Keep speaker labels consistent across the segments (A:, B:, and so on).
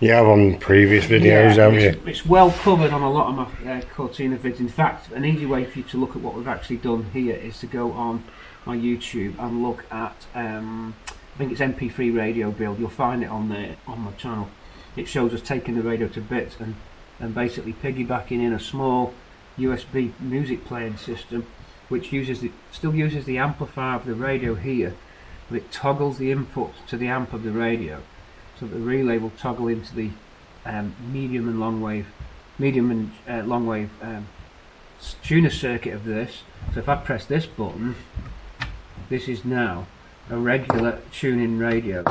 A: You have on previous videos, haven't you?
B: It's well covered on a lot of my Cortina vids. In fact, an easy way for you to look at what we've actually done here is to go on my YouTube and look at, I think it's MP3 radio build. You'll find it on my channel. It shows us taking the radio to bits and basically piggybacking in a small USB music playing system, which still uses the amplifier of the radio here, but it toggles the input to the amp of the radio. So the relay will toggle into the medium and long wave tuner circuit of this. So if I press this button, this is now a regular tuning radio.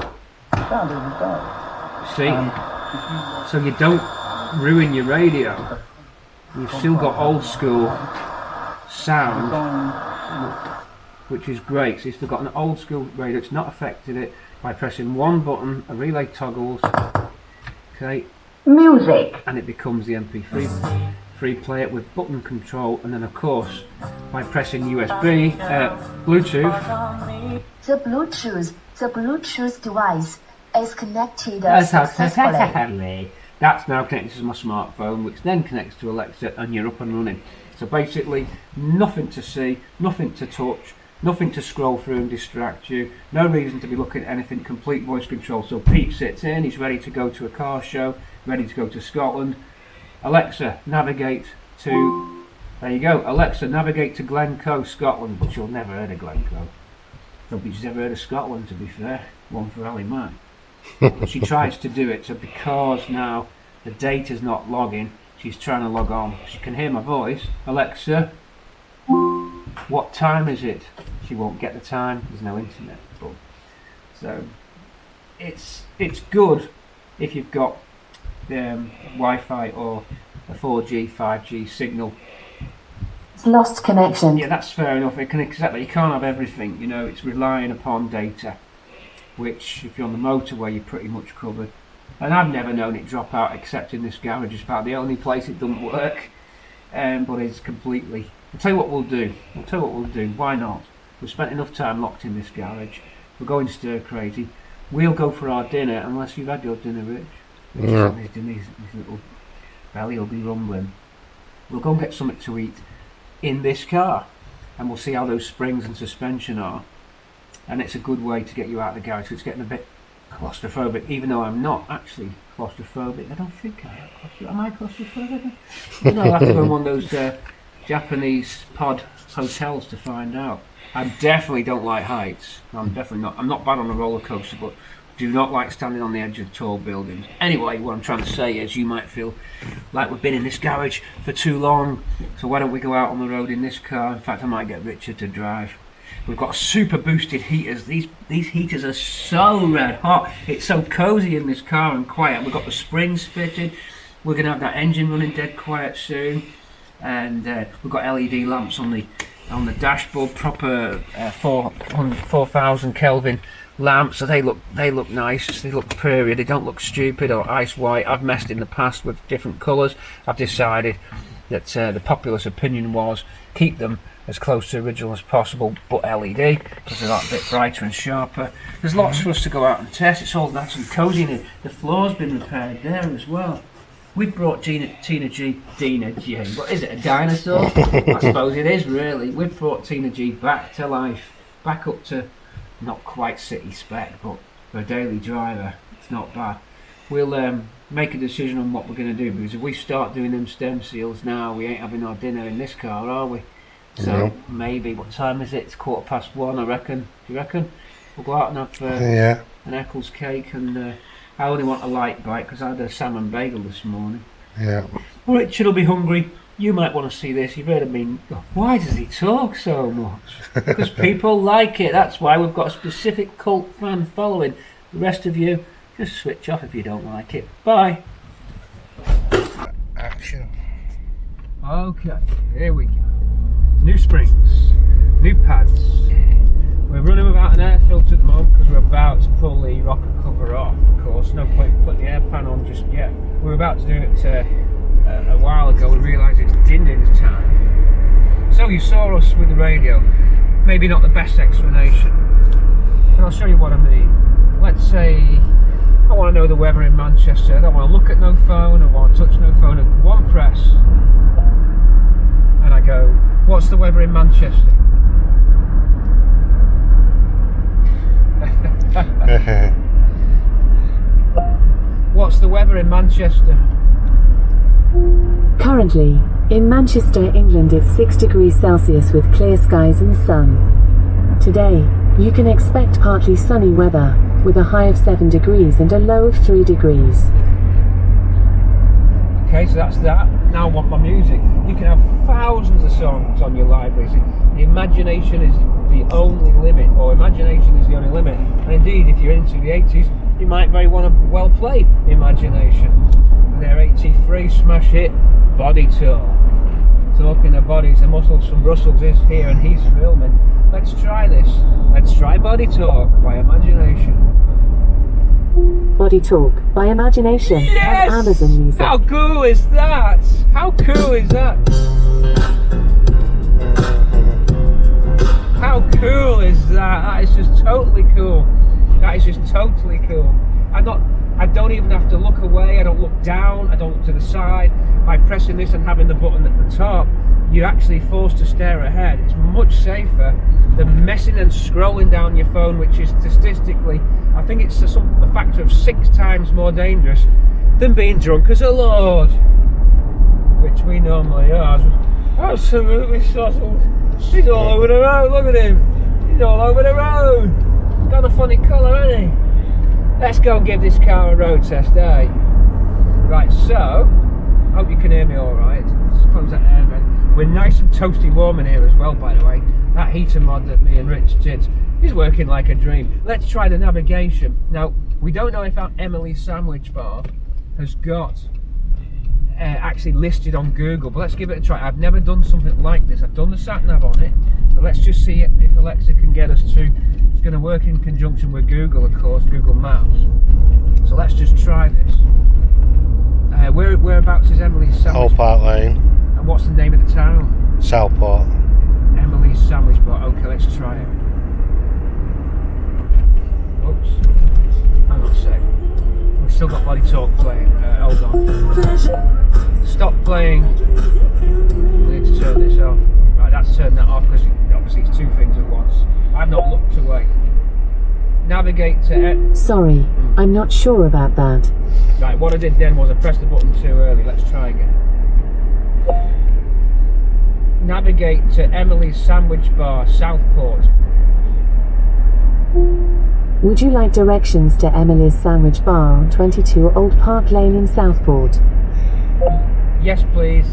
B: See? So you don't ruin your radio. You've still got old school sound, which is great. So you've still got an old school radio. It's not affected it. By pressing one button, a relay toggles, okay,
C: music,
B: and it becomes the MP3. Free play it with button control, and then of course, by pressing USB, Bluetooth.
C: The Bluetooth device is connected
B: successfully. That's now connected to my smartphone, which then connects to Alexa, and you're up and running. So basically, nothing to see, nothing to touch. Nothing to scroll through and distract you. No reason to be looking at anything. Complete voice control. So Pete sits in, he's ready to go to a car show, ready to go to Scotland. Alexa, navigate to, there you go, Alexa, navigate to Glencoe, Scotland. But you'll never heard of Glencoe. Nobody's ever heard of Scotland, to be fair. One for Ali Mac. But she tries to do it, so because now the data's not logging, she's trying to log on. She can hear my voice. Alexa, what time is it? She won't get the time. There's no internet. So it's good if you've got Wi-Fi or a 4G, 5G signal.
C: It's lost connection.
B: Yeah, that's fair enough. It can accept that. You can't have everything. You know, it's relying upon data, which if you're on the motorway, you're pretty much covered. And I've never known it drop out, except in this garage. It's about the only place it doesn't work. But it's completely. I'll tell you what we'll do. Why not? We've spent enough time locked in this garage. We're going stir crazy. We'll go for our dinner, unless you've had your dinner, Rich.
A: Yeah.
B: His little belly will be rumbling. We'll go and get something to eat in this car, and we'll see how those springs and suspension are. And it's a good way to get you out of the garage. So it's getting a bit claustrophobic, even though I'm not actually claustrophobic. I don't think I am. Am I claustrophobic? I'll have to go in one of those Japanese pod hotels to find out. I definitely don't like heights. I'm not bad on a roller coaster, but do not like standing on the edge of tall buildings. Anyway, what I'm trying to say is you might feel like we've been in this garage for too long, so why don't we go out on the road in this car? In fact, I might get Richard to drive. We've got super boosted heaters. These heaters are so red hot. It's so cozy in this car and quiet. We've got the springs fitted. We're going to have that engine running dead quiet soon. And we've got LED lamps on the dashboard, proper 4,000 Kelvin lamps. So they look nice. They look prairie. They don't look stupid or ice white. I've messed in the past with different colours. I've decided that the populous opinion was keep them as close to original as possible, but LED, because they're that bit brighter and sharper. There's lots for us to go out and test. It's all nice and cozy. The floor's been repaired there as well. We've brought Dina G, what is it, a dinosaur? I suppose it is really. We've brought Tina G back to life, back up to not quite city spec, but for a daily driver, it's not bad. We'll make a decision on what we're going to do, because if we start doing them stem seals now, we ain't having our dinner in this car, are we? So maybe, what time is it? It's 1:15, I reckon. Do you reckon? We'll go out and have an Eccles cake, and I only want a light bite because I had a salmon bagel this morning.
A: Yeah.
B: Richard will be hungry. You might want to see this. You've heard of me. Why does he talk so much? Because people like it. That's why we've got a specific cult fan following. The rest of you, just switch off if you don't like it. Bye.
A: Action.
B: Okay, here we go. New springs, new pads. We're running without an air filter at the moment because we're about to pull the rocker cover off. Of course, no point putting the air pan on just yet. We were about to do it a while ago. We realised it's Dindin's time. So you saw us with the radio. Maybe not the best explanation, but I'll show you what I mean. Let's say I want to know the weather in Manchester. I don't want to look at no phone. I want to touch no phone. And one press, and I go, "What's the weather in Manchester?" What's the weather in Manchester?
D: Currently, in Manchester, England, it's 6 degrees Celsius with clear skies and sun. Today, you can expect partly sunny weather, with a high of 7 degrees and a low of 3 degrees.
B: Okay, so that's that. Now I want my music. You can have thousands of songs on your library. The imagination is the only limit, or imagination is the only limit. And indeed, if you're into the 80s, you might very want to well play Imagination. Their 83 smash hit, Body Talk. Talking of bodies, the Muscles from Brussels is here and he's filming. Let's try this. Let's try Body Talk by Imagination.
D: Body Talk by Imagination
B: Yes!
D: on Amazon Music.
B: How cool is that? How cool is that? How cool is that? That is just totally cool. That is just totally cool. I don't even have to look away. I don't look down. I don't look to the side. By pressing this and having the button at the top, you're actually forced to stare ahead. It's much safer than messing and scrolling down your phone, which is statistically, I think it's a factor of 6 times more dangerous than being drunk as a lord, which we normally are. Absolutely sozzled. He's all over the road. Look at him. He's all over the road. Got a funny colour, hasn't he? Let's go and give this car a road test, eh? Right, so, hope you can hear me alright. Let's close that air vent. We're nice and toasty warm in here as well, by the way. That heater mod that me and Rich did is working like a dream. Let's try the navigation. Now, we don't know if our Emily's sandwich bar has got actually listed on Google, but let's give it a try. I've never done something like this. I've done the sat nav on it, but let's just see if Alexa can get us to. It's going to work in conjunction with Google, of course, Google Maps. So let's just try this. Whereabouts is Emily's sandwich?
A: Old Park Lane,
B: And what's the name of the town?
A: Southport.
B: Emily's sandwich bar. Okay, let's try it. Oops. Hang on a sec. We've still got Body Talk playing. Hold on. Stop playing. We need to turn this off. Right, that's turned that off because obviously it's 2 things at once. I've not looked away. Navigate to...
D: Sorry, I'm not sure about that.
B: Right, what I did then was I pressed the button too early. Let's try again. Navigate to Emily's Sandwich Bar, Southport.
D: Would you like directions to Emily's Sandwich Bar on 22 Old Park Lane in Southport?
B: Yes, please.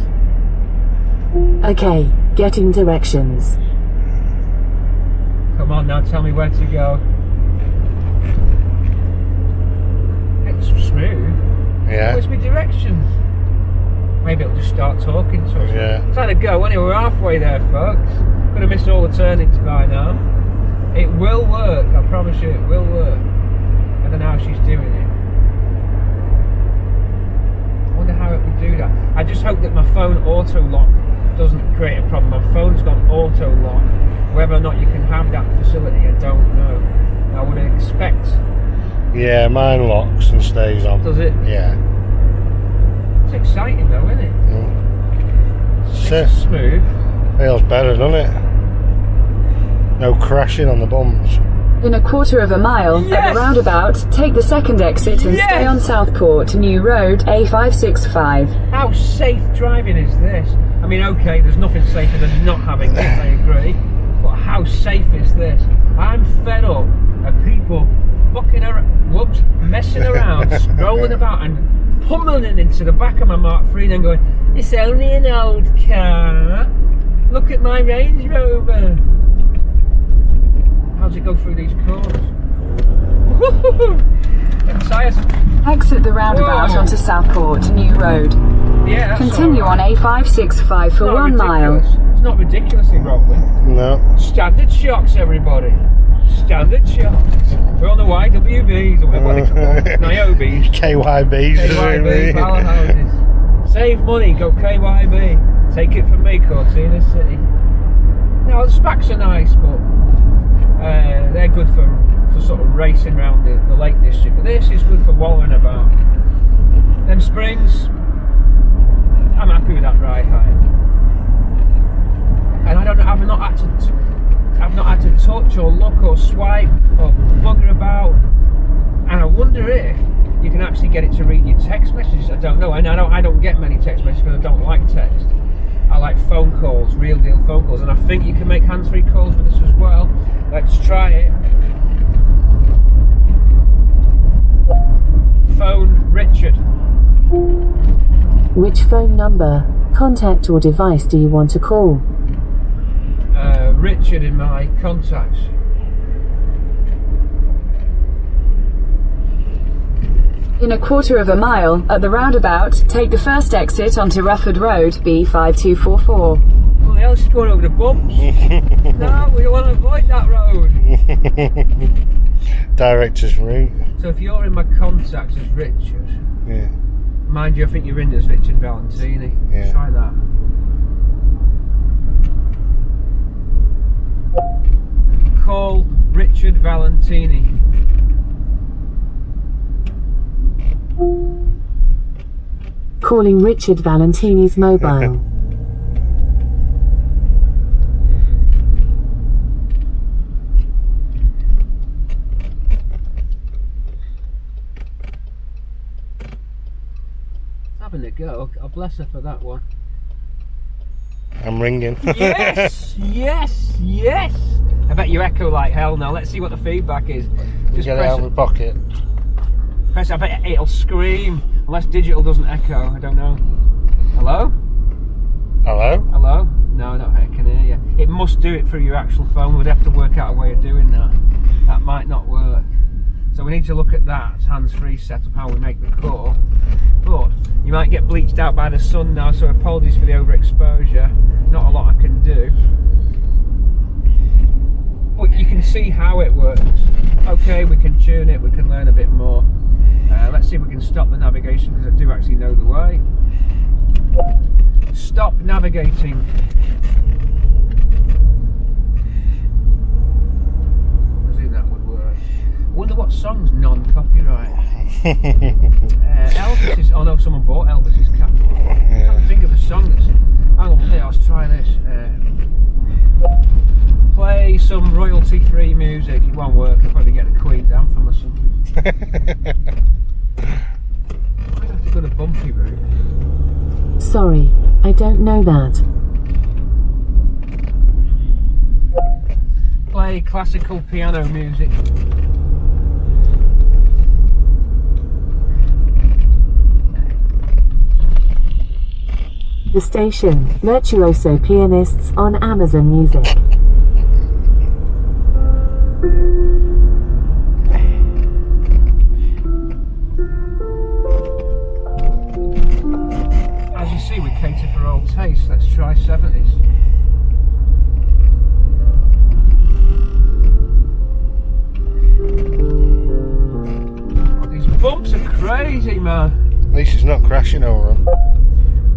D: Okay, getting directions.
B: Come on now, tell me where to go. It's smooth.
A: Yeah.
B: Where's my directions? Maybe it'll just start talking to us.
A: Yeah.
B: It's had to go anyway, we're halfway there, folks. Could have missed all the turnings by now. It will work, I promise you, it will work. I don't know how she's doing it. I wonder how it would do that. I just hope that my phone auto lock doesn't create a problem. My phone's got auto lock. Whether or not you can have that facility, I don't know. I would expect.
A: Yeah, mine locks and stays on.
B: Does it?
A: Yeah.
B: It's exciting though, isn't it? It's smooth.
A: Feels better, doesn't it? No crashing on the bums.
E: In a quarter of a mile,
B: Yes!
E: at the roundabout, take the second exit and
B: Yes!
E: stay on Southport, New Road, A565.
B: How safe driving is this? I mean, okay, there's nothing safer than not having this, I agree. But how safe is this? I'm fed up of people fucking around, messing around, strolling about and pummeling into the back of my Mark III and then going, it's only an old car. Look at my Range Rover. How does it go through these corners? Them tyres.
E: Exit the roundabout
B: Whoa.
E: onto Southport, New Road.
B: Yeah, that's
E: Continue
B: all
E: on
B: right.
E: A565 for
B: Not
E: 1 mile.
B: ridiculous. It's not ridiculously rolling.
A: No.
B: Standard shocks, everybody. Standard shocks. We're on the YWBs, or whatever they call Niobes.
A: KYBs.
B: KYB, powerhouses. Save money, go KYB. Take it from me, Cortina City. Now, the specs are nice, but they're good for sort of racing around the Lake District, but this is good for wallowing about. Them springs, I'm happy with that ride height. And I don't know, I've not had to touch or look or swipe or bugger about. And I wonder if you can actually get it to read your text messages. I don't know, and I don't get many text messages because I don't like text. I like phone calls, real deal phone calls, and I think you can make hands-free calls with this as well. Let's try it. Phone Richard.
D: Which phone number, contact or device do you want to call?
B: Richard in my contacts.
E: In a quarter of a mile, at the roundabout, take the first exit onto Rufford Road, B5244.
B: What the hell, she's going over the bumps? No, we don't want to avoid that road.
A: Director's route.
B: So if you're in my contacts as Richard,
A: Yeah.
B: mind you, I think you're in as Richard Valentini.
A: Yeah.
B: Try that. Call Richard Valentini.
D: Calling Richard Valentini's mobile.
B: Having a go. God bless her for that one.
A: I'm ringing.
B: Yes, yes, yes. I bet you echo like hell now. Let's see what the feedback is. Just
A: Get it out of the pocket.
B: press. I bet it'll scream unless digital doesn't echo. I don't know. Hello?
A: Hello?
B: Hello? No, I can hear you. It must do it through your actual phone. We'd have to work out a way of doing that. That might not work. So we need to look at that hands-free setup, how we make the call. But you might get bleached out by the sun now, so apologies for the overexposure. Not a lot I can do. But you can see how it works. Okay, we can tune it, we can learn a bit more. Let's see if we can stop the navigation, because I do actually know the way. Stop navigating. I think that would work. I wonder what song's non-copyright. Elvis is. Oh no, someone bought Elvis's cat. I'm trying to think of a song that's. Hang on, here, let's try this. Play some royalty-free music. It won't work. I'll probably get the Queen's anthem or something. I'd have to go to bumpy route.
D: Sorry, I don't know that.
B: Play classical piano music.
D: The station, Virtuoso Pianists on Amazon Music.
B: As you see, we cater for all tastes. Let's try 70s. Oh, these bumps are crazy, man.
A: At least it's not crashing over them.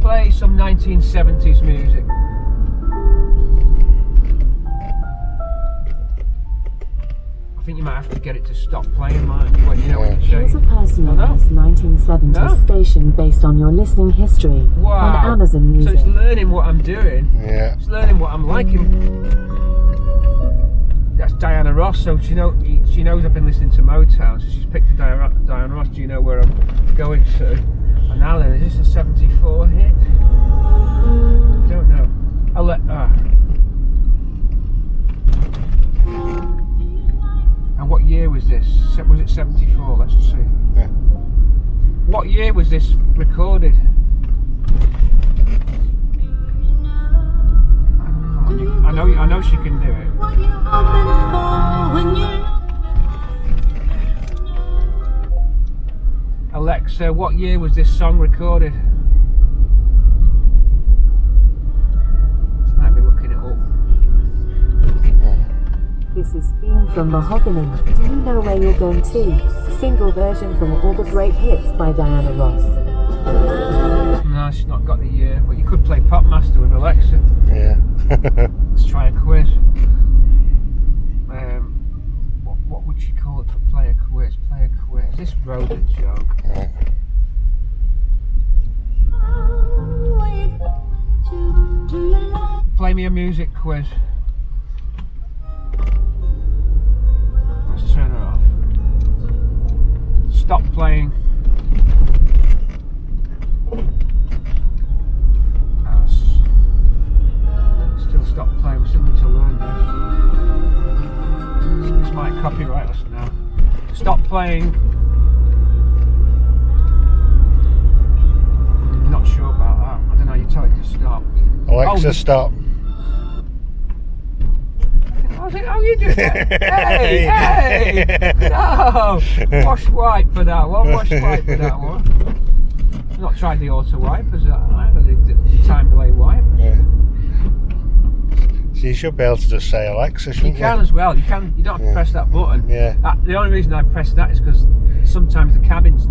B: Play some 1970s music. I think you might have to get it to stop playing, mightn't you, when you know what you're
D: Here's a
B: saying.
D: personalized 1970s
B: No.
D: station based on your listening history
B: Wow.
D: on Amazon
B: So
D: Music.
B: it's learning what I'm doing.
A: Yeah.
B: It's learning what I'm liking. That's Diana Ross, so she knows I've been listening to Motown, so she's picked a Diana Ross. Do you know where I'm going to? And now then, is this a 74 hit? Don't know. I'll let. And what year was this? Was it 74? Let's see.
A: Yeah.
B: What year was this recorded? Come on, I know she can do it. Alexa, what year was this song recorded? Might be looking it up.
D: This is Theme from Mahogany. Do you know where you're going to? Single version from All the Great Hits by Diana Ross.
B: No, she's not got the year, but you could play Popmaster with Alexa.
A: Yeah.
B: Let's try a quiz. What would you call it for play a quiz? Play a quiz. This road a joke.
A: Right.
B: Play me a music quiz. Let's turn it off. Stop playing. Still stop playing. We still need to learn this. This might copyright us now. Stop playing. I'm not sure about that. I don't know. You tell it to stop.
A: Alexa, stop.
B: How you doing that? Hey! No! Wash wipe for that one. Wash wipe for that one. I've not tried the auto wipe, has that either? The time delay wipe.
A: Yeah. So you should be able to just say Alexa, shouldn't you?
B: You can as well. You can. You don't have to press that button.
A: Yeah.
B: The only reason I press that is because sometimes the cabin's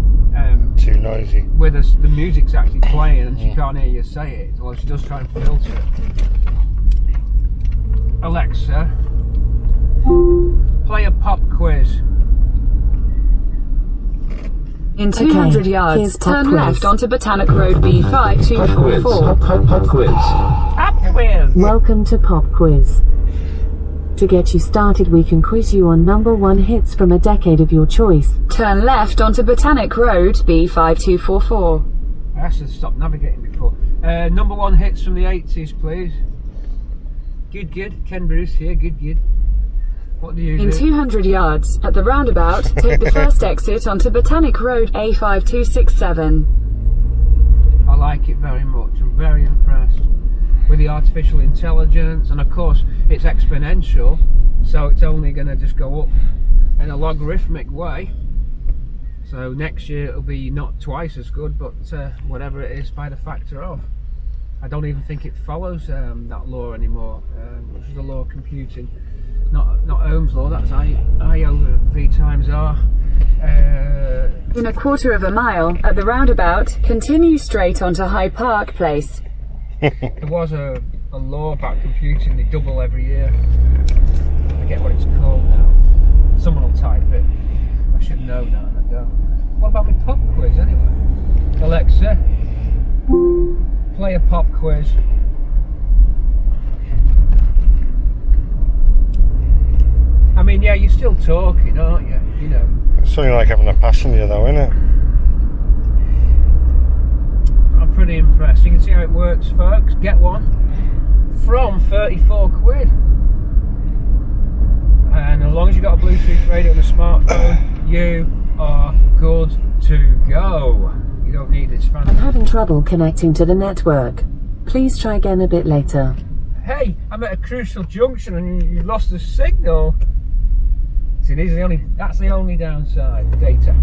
A: too noisy.
B: where the music's actually playing and she can't hear you say it, or she does try and filter it. Alexa, play a pop quiz.
E: In 200 yards,
D: here's pop
E: turn
D: quiz.
E: left onto Botanic Road B5244.
B: Pop quiz.
D: Welcome to Pop Quiz. To get you started, we can quiz you on number 1 hits from a decade of your choice.
E: Turn left onto Botanic Road B5244.
B: I should have stopped navigating before. Number 1 hits from the 80s, please. Good. Ken Bruce here. Good. What do you do?
E: In 200 yards, at the roundabout, take the first exit onto Botanic Road A5267.
B: I like it very much. I'm very impressed with the artificial intelligence, and of course it's exponential, so it's only going to just go up in a logarithmic way. So next year it'll be not twice as good, but whatever it is by the factor of. I don't even think it follows that law anymore, which is the law of computing. Not Ohm's law, that's I over V times R.
E: In a quarter of a mile, at the roundabout, continue straight onto Hyde Park Place.
B: There was a law about computing, they double every year. I forget what it's called now. Someone will type it. I should know now, and I don't. What about my pop quiz anyway? Alexa, play a pop quiz. I mean, yeah, you're still talking, aren't you? You know.
A: It's something like having a passenger though, isn't it?
B: I'm pretty impressed. You can see how it works, folks. Get one from 34 quid. And as long as you've got a Bluetooth radio and a smartphone, you are good to go. You don't need this fancy.
D: I'm having trouble connecting to the network. Please try again a bit later.
B: Hey, I'm at a crucial junction and you lost the signal. See, that's the only downside. Data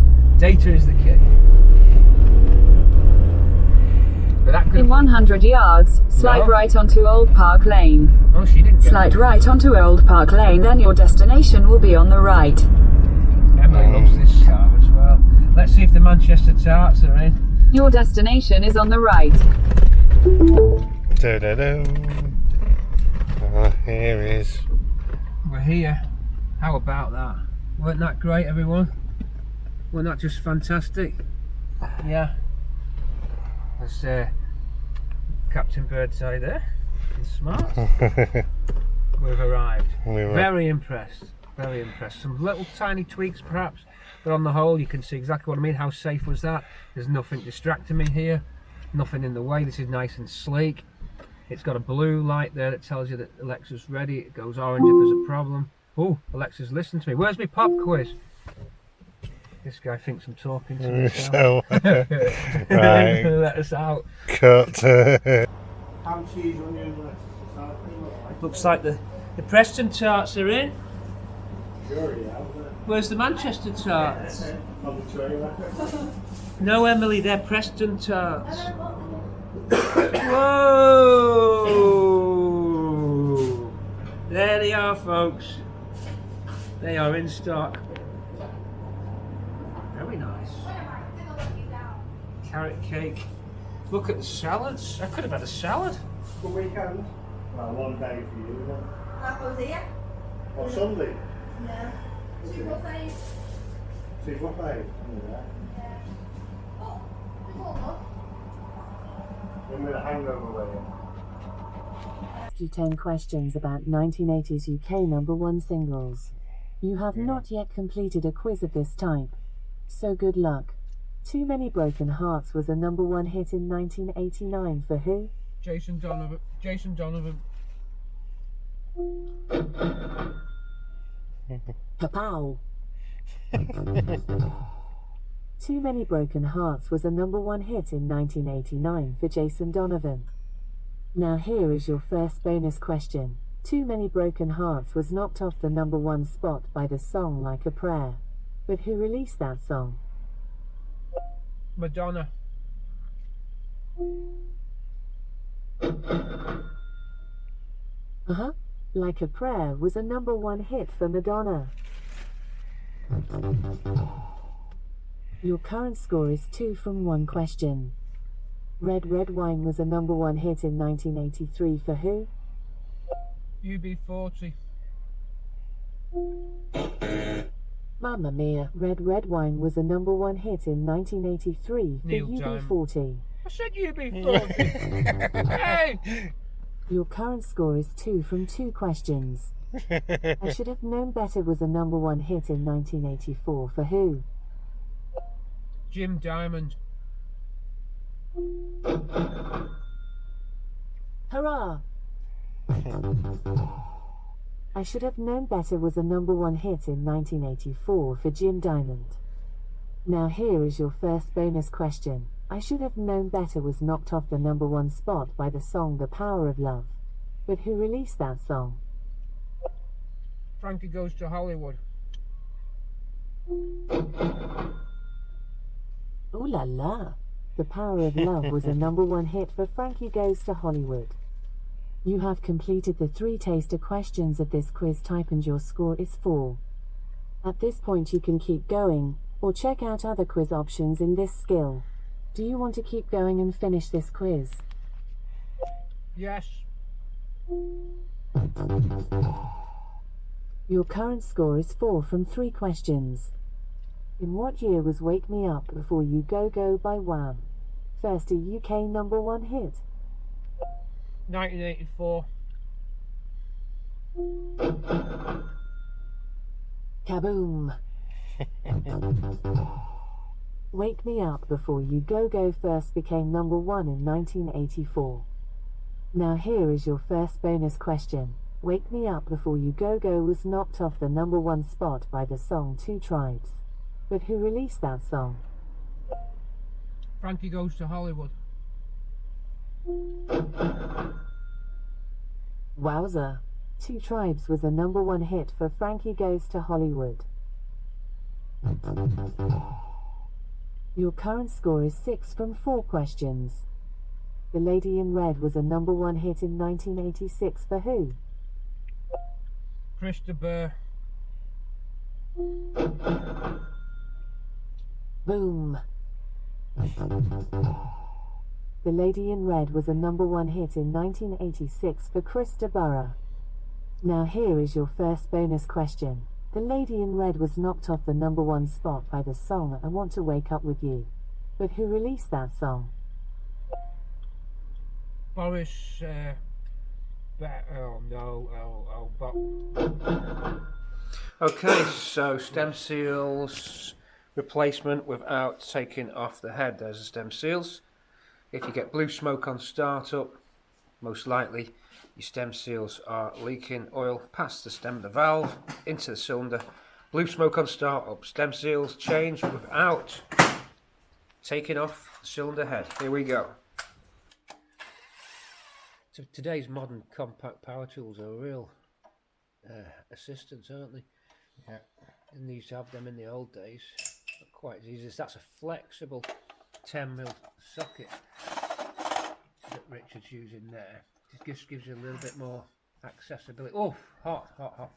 B: is the key. But that could.
E: In 100 yards, slide right onto Old Park Lane.
B: Oh, she didn't get
E: Slide right onto Old Park Lane, then your destination will be on the right.
B: Emily loves this car as well. Let's see if the Manchester tarts are in.
E: Your destination is on the right.
A: Here is.
B: We're here. How about that? Weren't that great, everyone? Weren't that just fantastic? Yeah. There's Captain Birdseye there. He's smart. We've arrived. Very impressed. Very impressed. Some little tiny tweaks perhaps, but on the whole you can see exactly what I mean. How safe was that? There's nothing distracting me here. Nothing in the way. This is nice and sleek. It's got a blue light there that tells you that Alexa's ready. It goes orange if there's a problem. Oh, Alexa's listening to me. Where's my pop quiz? This guy thinks I'm talking to myself.
A: So, right.
B: Let us out.
A: Cut.
F: Ham, cheese, onion, lettuce.
B: Looks like the Preston tarts are in.
F: Sure, yeah.
B: Where's the Manchester tarts?
F: On the tray,
B: No, Emily, they're Preston tarts. Whoa! There they are, folks. They are in stock. Very nice. Carrot cake. Look at the salads. I could have had a salad.
F: Good weekend. Well, one day for you, isn't it? Or Sunday.
G: Yeah.
F: See what they? When with a hangover way.
D: Ask you 10 questions about 1980s UK number one singles. You have not yet completed a quiz of this type, so good luck. Too Many Broken Hearts was a number one hit in 1989 for who?
B: Jason Donovan. Jason Donovan.
D: Kapow! Too Many Broken Hearts was a number one hit in 1989 for Jason Donovan. Now here is your first bonus question. Too Many Broken Hearts was knocked off the number one spot by the song Like a Prayer. But who released that song?
B: Madonna.
D: Like a Prayer was a number one hit for Madonna. Your current score is 2 from 1 question. Red Red Wine was a number one hit in 1983 for who?
B: UB40.
D: Mamma Mia, Red Red Wine was a number one hit in 1983 for
B: Neil
D: UB40.
B: I said UB40. Hey!
D: Your current score is 2 from 2 questions. I Should Have Known Better was a number one hit in 1984 for who?
B: Jim Diamond.
D: Hurrah! I Should Have Known Better was a number one hit in 1984 for Jim Diamond. Now here is your first bonus question. I Should Have Known Better was knocked off the number one spot by the song The Power of Love. But who released that song?
B: Frankie Goes to Hollywood.
D: Ooh la la! The Power of Love was a number one hit for Frankie Goes to Hollywood. You have completed the 3 taster questions of this quiz type and your score is 4. At this point you can keep going, or check out other quiz options in this skill. Do you want to keep going and finish this quiz?
B: Yes.
D: Your current score is 4 from 3 questions. In what year was Wake Me Up Before You Go Go by Wham first a UK number one hit?
B: 1984.
D: Kaboom! Wake Me Up Before You Go Go first became number one in 1984. Now here is your first bonus question. Wake Me Up Before You Go Go was knocked off the number one spot by the song Two Tribes. But who released that song?
B: Frankie Goes to Hollywood.
D: Wowza! Two Tribes was a number one hit for Frankie Goes to Hollywood. Your current score is 6 from 4 questions. The Lady in Red was a number one hit in 1986 for who?
B: Christopher.
D: Boom! The Lady in Red was a number one hit in 1986 for Krista Burra. Now here is your first bonus question. The Lady in Red was knocked off the number one spot by the song I Want to Wake Up With You. But who released that song?
B: Boris. Okay, so stem seals replacement without taking off the head. There's the stem seals. If you get blue smoke on startup, most likely your stem seals are leaking oil past the stem of the valve into the cylinder. Blue smoke on startup, stem seals changed without taking off the cylinder head. Here we go. So today's modern compact power tools are a real assistance, aren't they?
A: Yeah.
B: Didn't used to have them in the old days. Not quite as easy as that's a flexible 10mm socket that Richard's using there. It just gives you a little bit more accessibility. Oh, hot, hot, hot.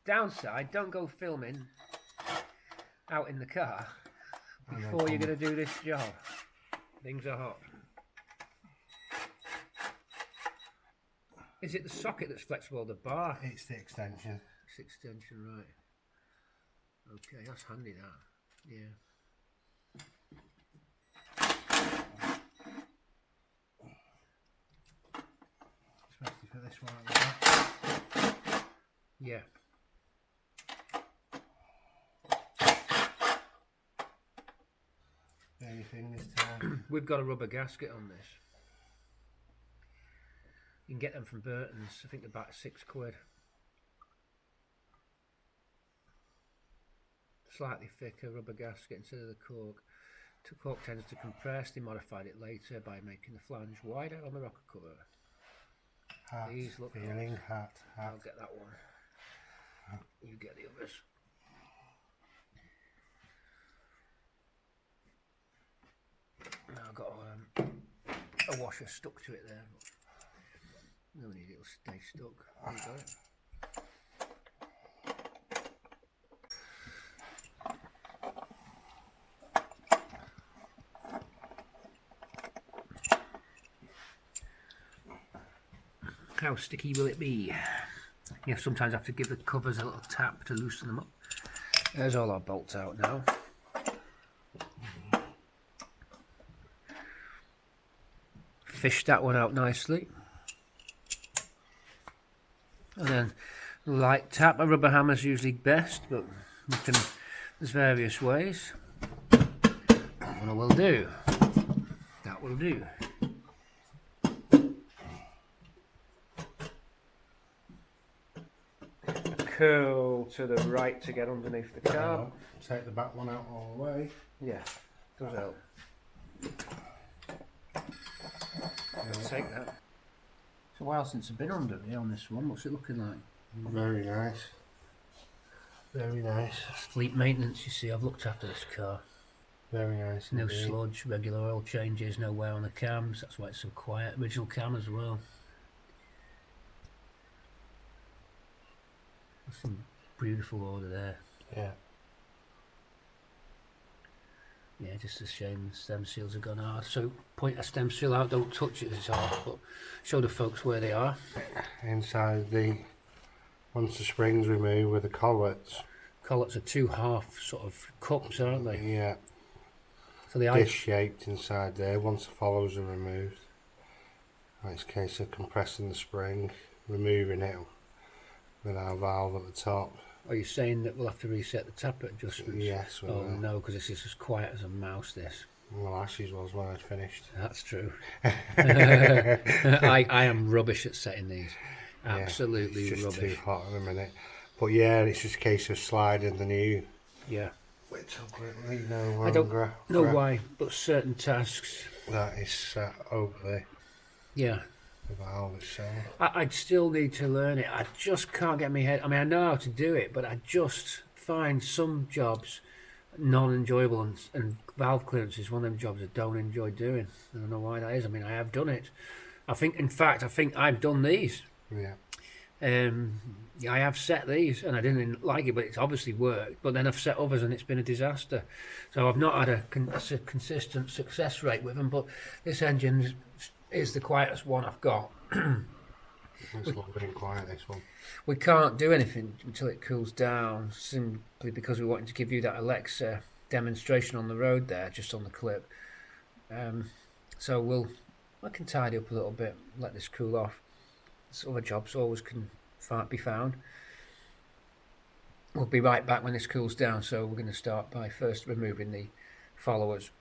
B: Downside, don't go filming out in the car before you're going to do this job. Things are hot. Is it the socket that's flexible or the bar?
A: It's the extension.
B: It's the extension, right. Okay, that's handy that. Yeah.
A: Especially for this one at the back.
B: Yeah.
A: Anything this time.
B: We've got a rubber gasket on this. You can get them from Burton's. I think they're about £6. Slightly thicker rubber gasket instead of the cork. The cork tends to compress. They modified it later by making the flange wider on the rocker cover.
A: Hat,
B: These look
A: feeling,
B: nice.
A: hat.
B: I'll get that one. You get the others. Now I've got a washer stuck to it there. No need, it'll stay stuck. You got it. How sticky will it be? You sometimes have to give the covers a little tap to loosen them up. There's all our bolts out now. Fish that one out nicely. And then light tap. A rubber hammer is usually best, but there's various ways. That one will do. That will do. Curl to the right to get underneath the carb.
A: Take the back one out all the way.
B: Yeah, does help. Take that. It's a while since I've been under here on this one. What's it looking like?
A: Very nice. Very nice.
B: It's fleet maintenance, you see. I've looked after this car.
A: Very nice.
B: No
A: indeed.
B: sludge, regular oil changes, no wear on the cams. That's why it's so quiet. Original cam as well. That's some beautiful order there.
A: Yeah.
B: Yeah, just a shame the stem seals have gone hard. So point a stem seal out, don't touch it, it's hard, but show the folks where they are.
A: Inside once the springs removed with the collets.
B: Collets are 2 half sort of cups, aren't they?
A: Yeah.
B: So the
A: Disc shaped inside there once the follows are removed. It's a case of compressing the spring, removing it with our valve at the top.
B: Are you saying that we'll have to reset the tappet adjustments?
A: Yes, we
B: Oh
A: will.
B: no, because this is as quiet as a mouse, this.
A: Well, Ashley's was when I'd finished.
B: That's true. I am rubbish at setting these. Absolutely
A: it's just
B: rubbish.
A: too hot in a minute. But yeah, it's just a case of sliding the new.
B: Yeah.
A: Which I'll leave no longer.
B: I don't know why, but certain tasks.
A: That is sat over there.
B: Yeah.
A: The valve itself.
B: I'd still need to learn it. I just can't get my head. I mean, I know how to do it, but I just find some jobs non-enjoyable, and valve clearance is one of them jobs I don't enjoy doing. I don't know why that is. I mean, I have done it. I think I've done these.
A: Yeah.
B: I have set these and I didn't like it, but it's obviously worked. But then I've set others and it's been a disaster. So I've not had a consistent success rate with them. But this engine is the quietest one I've got.
A: It's not been quiet, this one.
B: We can't do anything until it cools down, simply because we wanted to give you that Alexa demonstration on the road there, just on the clip. So I can tidy up a little bit, let this cool off. This other jobs always can be found. We'll be right back when this cools down. So we're going to start by first removing the followers,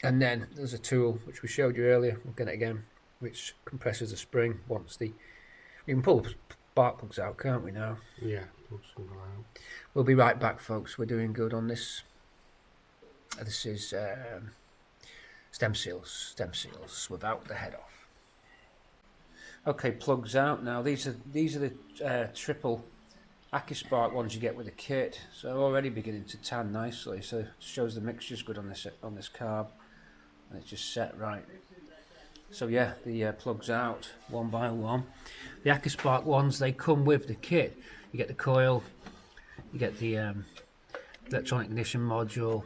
B: and then there's a tool which we showed you earlier. We'll get it again, which compresses the spring once we can pull the spark plugs out, can't we now?
A: Yeah, pull some around.
B: We'll be right back, folks. We're doing good on this. This is stem seals without the head off. Okay, plugs out now. These are the triple Akispark ones you get with the kit. So already beginning to tan nicely. So it shows the mixture's good on this carb, and it's just set right. So yeah, the plugs out one by one. The Akispark ones, they come with the kit. You get the coil, you get the electronic ignition module,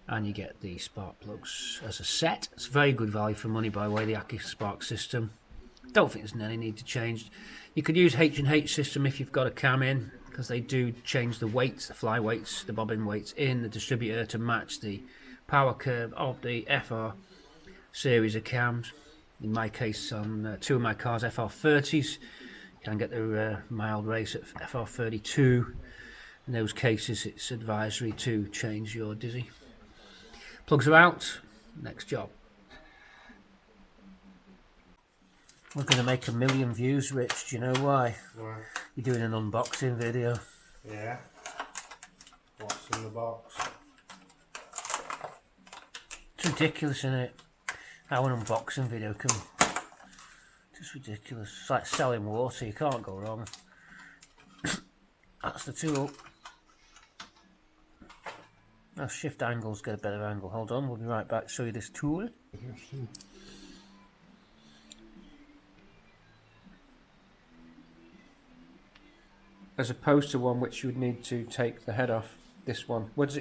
B: and you get the spark plugs as a set. It's very good value for money by way of the Akispark system. Don't think there's any need to change. You could use H&H system if you've got a cam in. because they do change the weights, the fly weights, the bobbin weights in the distributor to match the power curve of the FR series of cams. In my case, on 2 of my cars, FR30s, you can get the mild race at FR32. In those cases, it's advisory to change your dizzy. Plugs are out. Next job. We're going to make 1 million views, Rich. Do you know why?
A: Why?
B: You're doing an unboxing video.
A: Yeah. What's in the box?
B: It's ridiculous, isn't it? How an unboxing video can... Just ridiculous. It's like selling water. You can't go wrong. That's the tool. Now shift angles, get a better angle. Hold on, we'll be right back. Show you this tool. As opposed to one which you would need to take the head off. This one, where does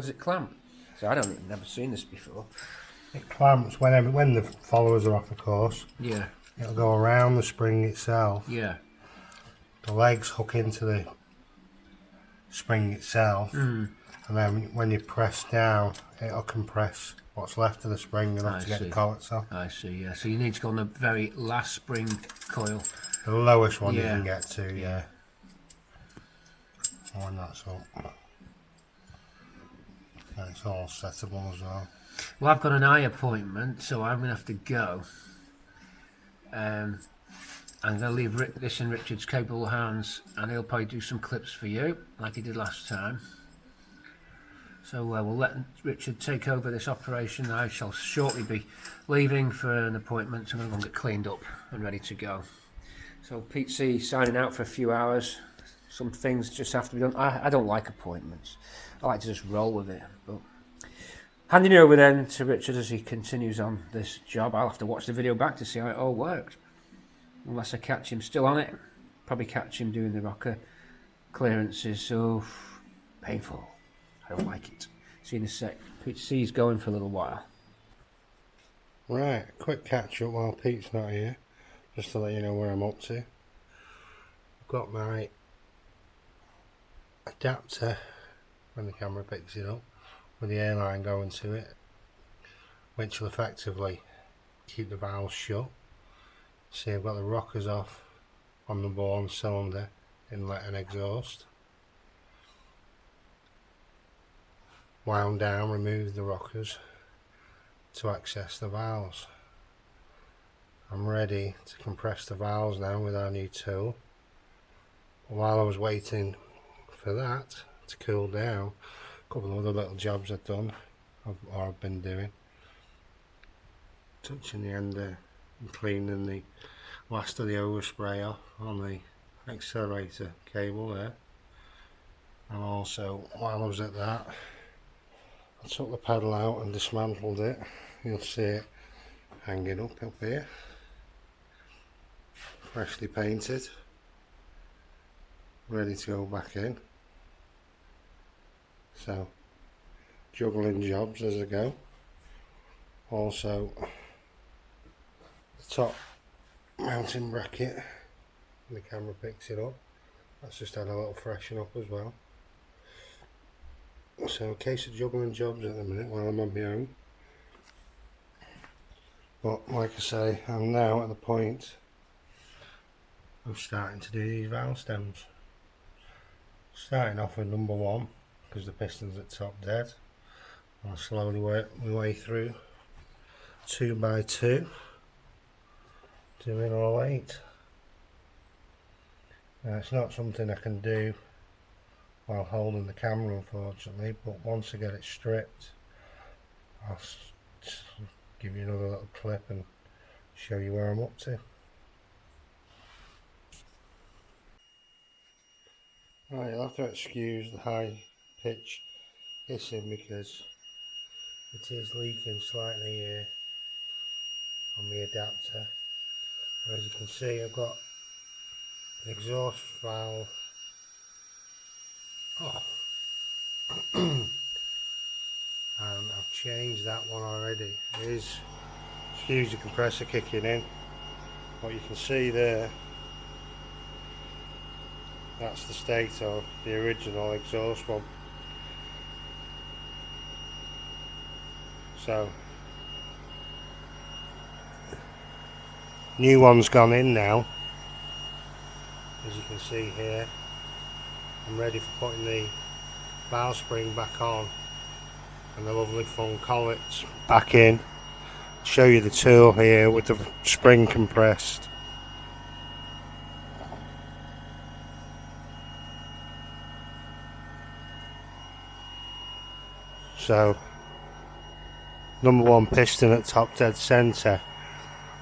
B: it clamp? So I don't even never seen this before.
A: It clamps when the followers are off the course.
B: Yeah.
A: It'll go around the spring itself.
B: Yeah.
A: The legs hook into the spring itself, and then when you press down, it'll compress what's left of the spring enough to get the collets off.
B: I see. Yeah. So you need to go on the very last spring coil.
A: The lowest one you
B: Yeah.
A: can get to. Yeah. When that's up. And it's all settable as well.
B: Well, I've got an eye appointment, so I'm going to have to go. I'm going to leave this in Richard's capable hands, and he'll probably do some clips for you, like he did last time. So we'll let Richard take over this operation. I shall shortly be leaving for an appointment. So I'm going to go and get cleaned up and ready to go. So Pete C signing out for a few hours. Some things just have to be done. I don't like appointments. I like to just roll with it. But handing it over then to Richard as he continues on this job. I'll have to watch the video back to see how it all worked. Unless I catch him still on it. Probably catch him doing the rocker clearances. So painful. I don't like it. See you in a sec. Pete C's going for a little while.
A: Right, quick catch up while Pete's not here. Just to let you know where I'm up to. I've got my adapter when the camera picks it up with the airline going to it, which will effectively keep the valves shut. See, I've got the rockers off on the bore cylinder, inlet and exhaust. Wound down, remove the rockers to access the valves. I'm ready to compress the valves now with our new tool. While I was waiting for that to cool down, a couple of other little jobs I've done or I've been doing, touching the end and cleaning the last of the overspray off on the accelerator cable there. And also while I was at that, I took the pedal out and dismantled it. You'll see it hanging up here, freshly painted, ready to go back in. So juggling jobs as I go. Also the top mounting bracket, the camera picks it up. That's just had a little freshen up as well. So a case of juggling jobs at the minute while I'm on my own. But like I say, I'm now at the point of starting to do these valve stems. Starting off with number 1 because the piston's at top dead. I'll slowly work my way through 2 by 2, doing all 8. Now it's not something I can do while holding the camera, unfortunately, but once I get it stripped, I'll give you another little clip and show you where I'm up to. Right, you'll have to excuse the high pitch hissing because it is leaking slightly here on the adapter. As you can see, I've got the exhaust valve off and I've changed that one already. It is, excuse the compressor kicking in. What you can see there, That's the state of the original exhaust one. So new one's gone in now, as you can see here. I'm ready for putting the valve spring back on and the lovely fun collets back in. Show you the tool here with the spring compressed. So number one piston at top dead centre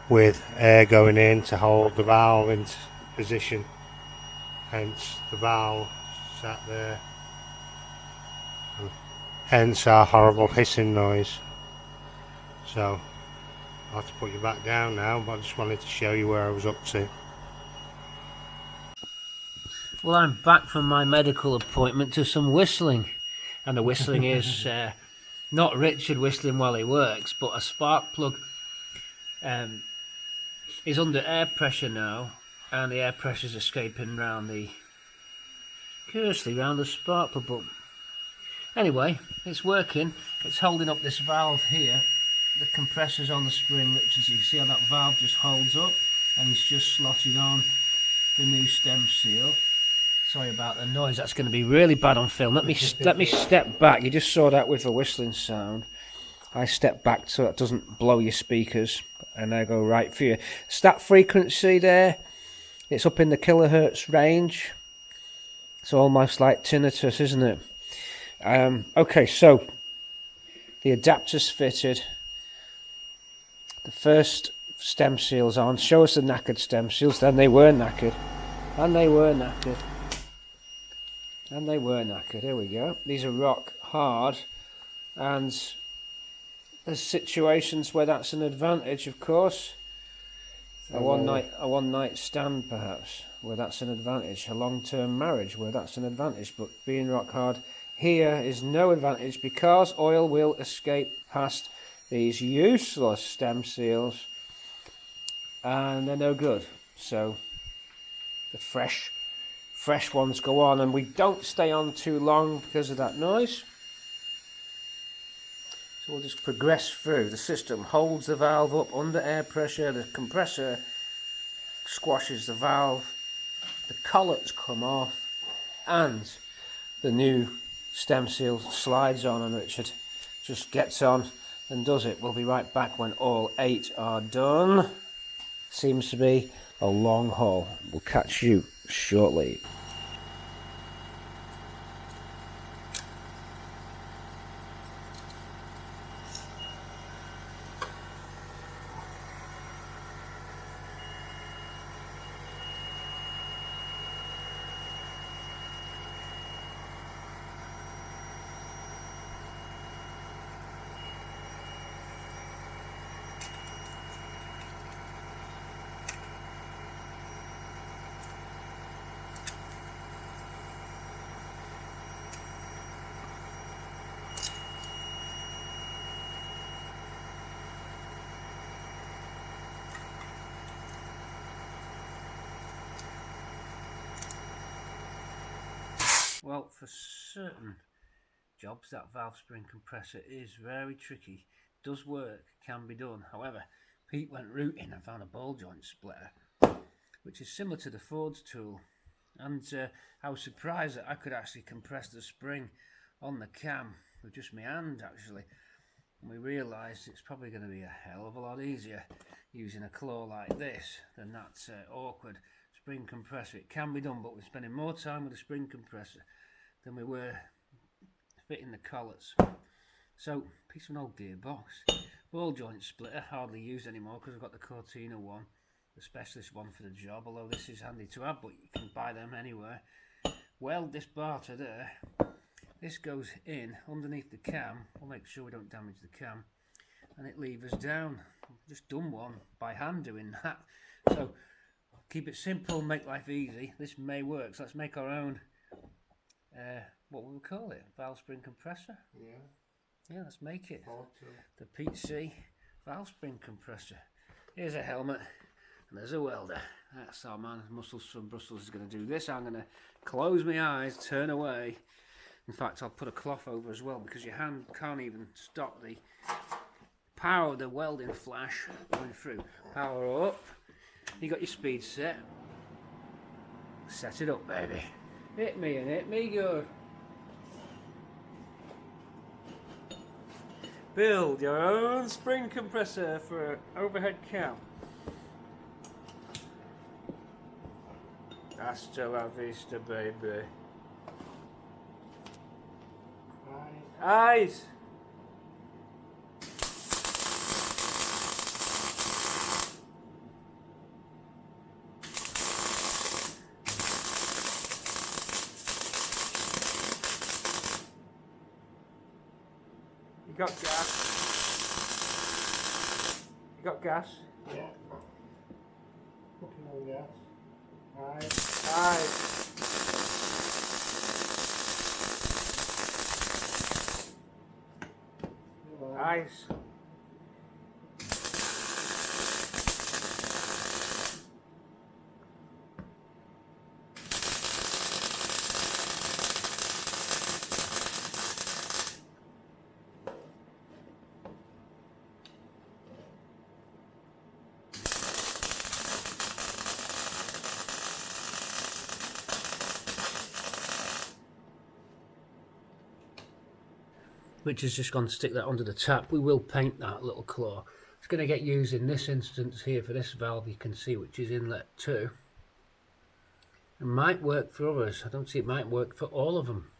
A: with air going in to hold the valve into position, hence the valve sat there, and hence our horrible hissing noise. So I'll have to put you back down now, but I just wanted to show you where I was up to.
B: Well, I'm back from my medical appointment to some whistling, and the whistling is not Richard whistling while he works, but a spark plug is under air pressure now, and the air pressure is escaping round the, curiously, round the spark plug. But anyway, it's working. It's holding up this valve here. The compressor's on the spring, which, as you can see, how that valve just holds up, and it's just slotted on the new stem seal. Sorry about the noise. That's going to be really bad on film. Let me step back. You just saw that with the whistling sound. I step back so it doesn't blow your speakers, and I go right for you. Stat frequency there, it's up in the kilohertz range. It's almost like tinnitus, isn't it? Okay, so the adapter's fitted. The first stem seals on. Show us the knackered stem seals. Then they were knackered. And they were knackered. And they were knackered. Here we go. These are rock hard. And there's situations where that's an advantage, of course. A one night stand, perhaps, where that's an advantage. A long-term marriage, where that's an advantage. But being rock hard here is no advantage, because oil will escape past these useless stem seals, and they're no good. So the fresh ones go on, and we don't stay on too long because of that noise. So we'll just progress through. The system holds the valve up under air pressure. The compressor squashes the valve. The collets come off, and the new stem seal slides on, and Richard just gets on and does it. We'll be right back when all 8 are done. Seems to be a long haul. We'll catch you shortly. Well, for certain jobs, that valve spring compressor is very tricky. Does work, can be done. However, Pete went rooting and found a ball joint splitter, which is similar to the Ford's tool. And I was surprised that I could actually compress the spring on the cam with just my hand, actually. And we realised it's probably going to be a hell of a lot easier using a claw like this than that awkward spring compressor. It can be done, but we're spending more time with the spring compressor than we were fitting the collets. So, piece of an old gearbox, ball joint splitter, hardly used anymore because I've got the Cortina one, the specialist one for the job, although this is handy to have, but you can buy them anywhere. Weld this bar to there. This goes in underneath the cam. We'll make sure we don't damage the cam, and it levers down. I've just done one by hand doing that. So keep it simple, make life easy. This may work. So let's make our own, what will we call it? Valve spring compressor? Yeah, let's make it. The P3 valve spring compressor. Here's a helmet. And there's a welder. That's our man, Muscles from Brussels, is going to do this. I'm going to close my eyes, turn away. In fact, I'll put a cloth over as well, because your hand can't even stop the power of the welding flash going through. Power up. You got your speed set. Set it up, baby. Hit me and hit me good. Build your own spring compressor for overhead cam. Hasta la vista, baby. Eyes. You got gas? You got gas?
A: Yeah. Fucking on gas. Right.
B: Aye. Ice. Which is just going to stick that under the tap. We will paint that little claw. It's going to get used in this instance here for this valve, you can see, which is inlet 2. It might work for others. I don't see it might work for all of them.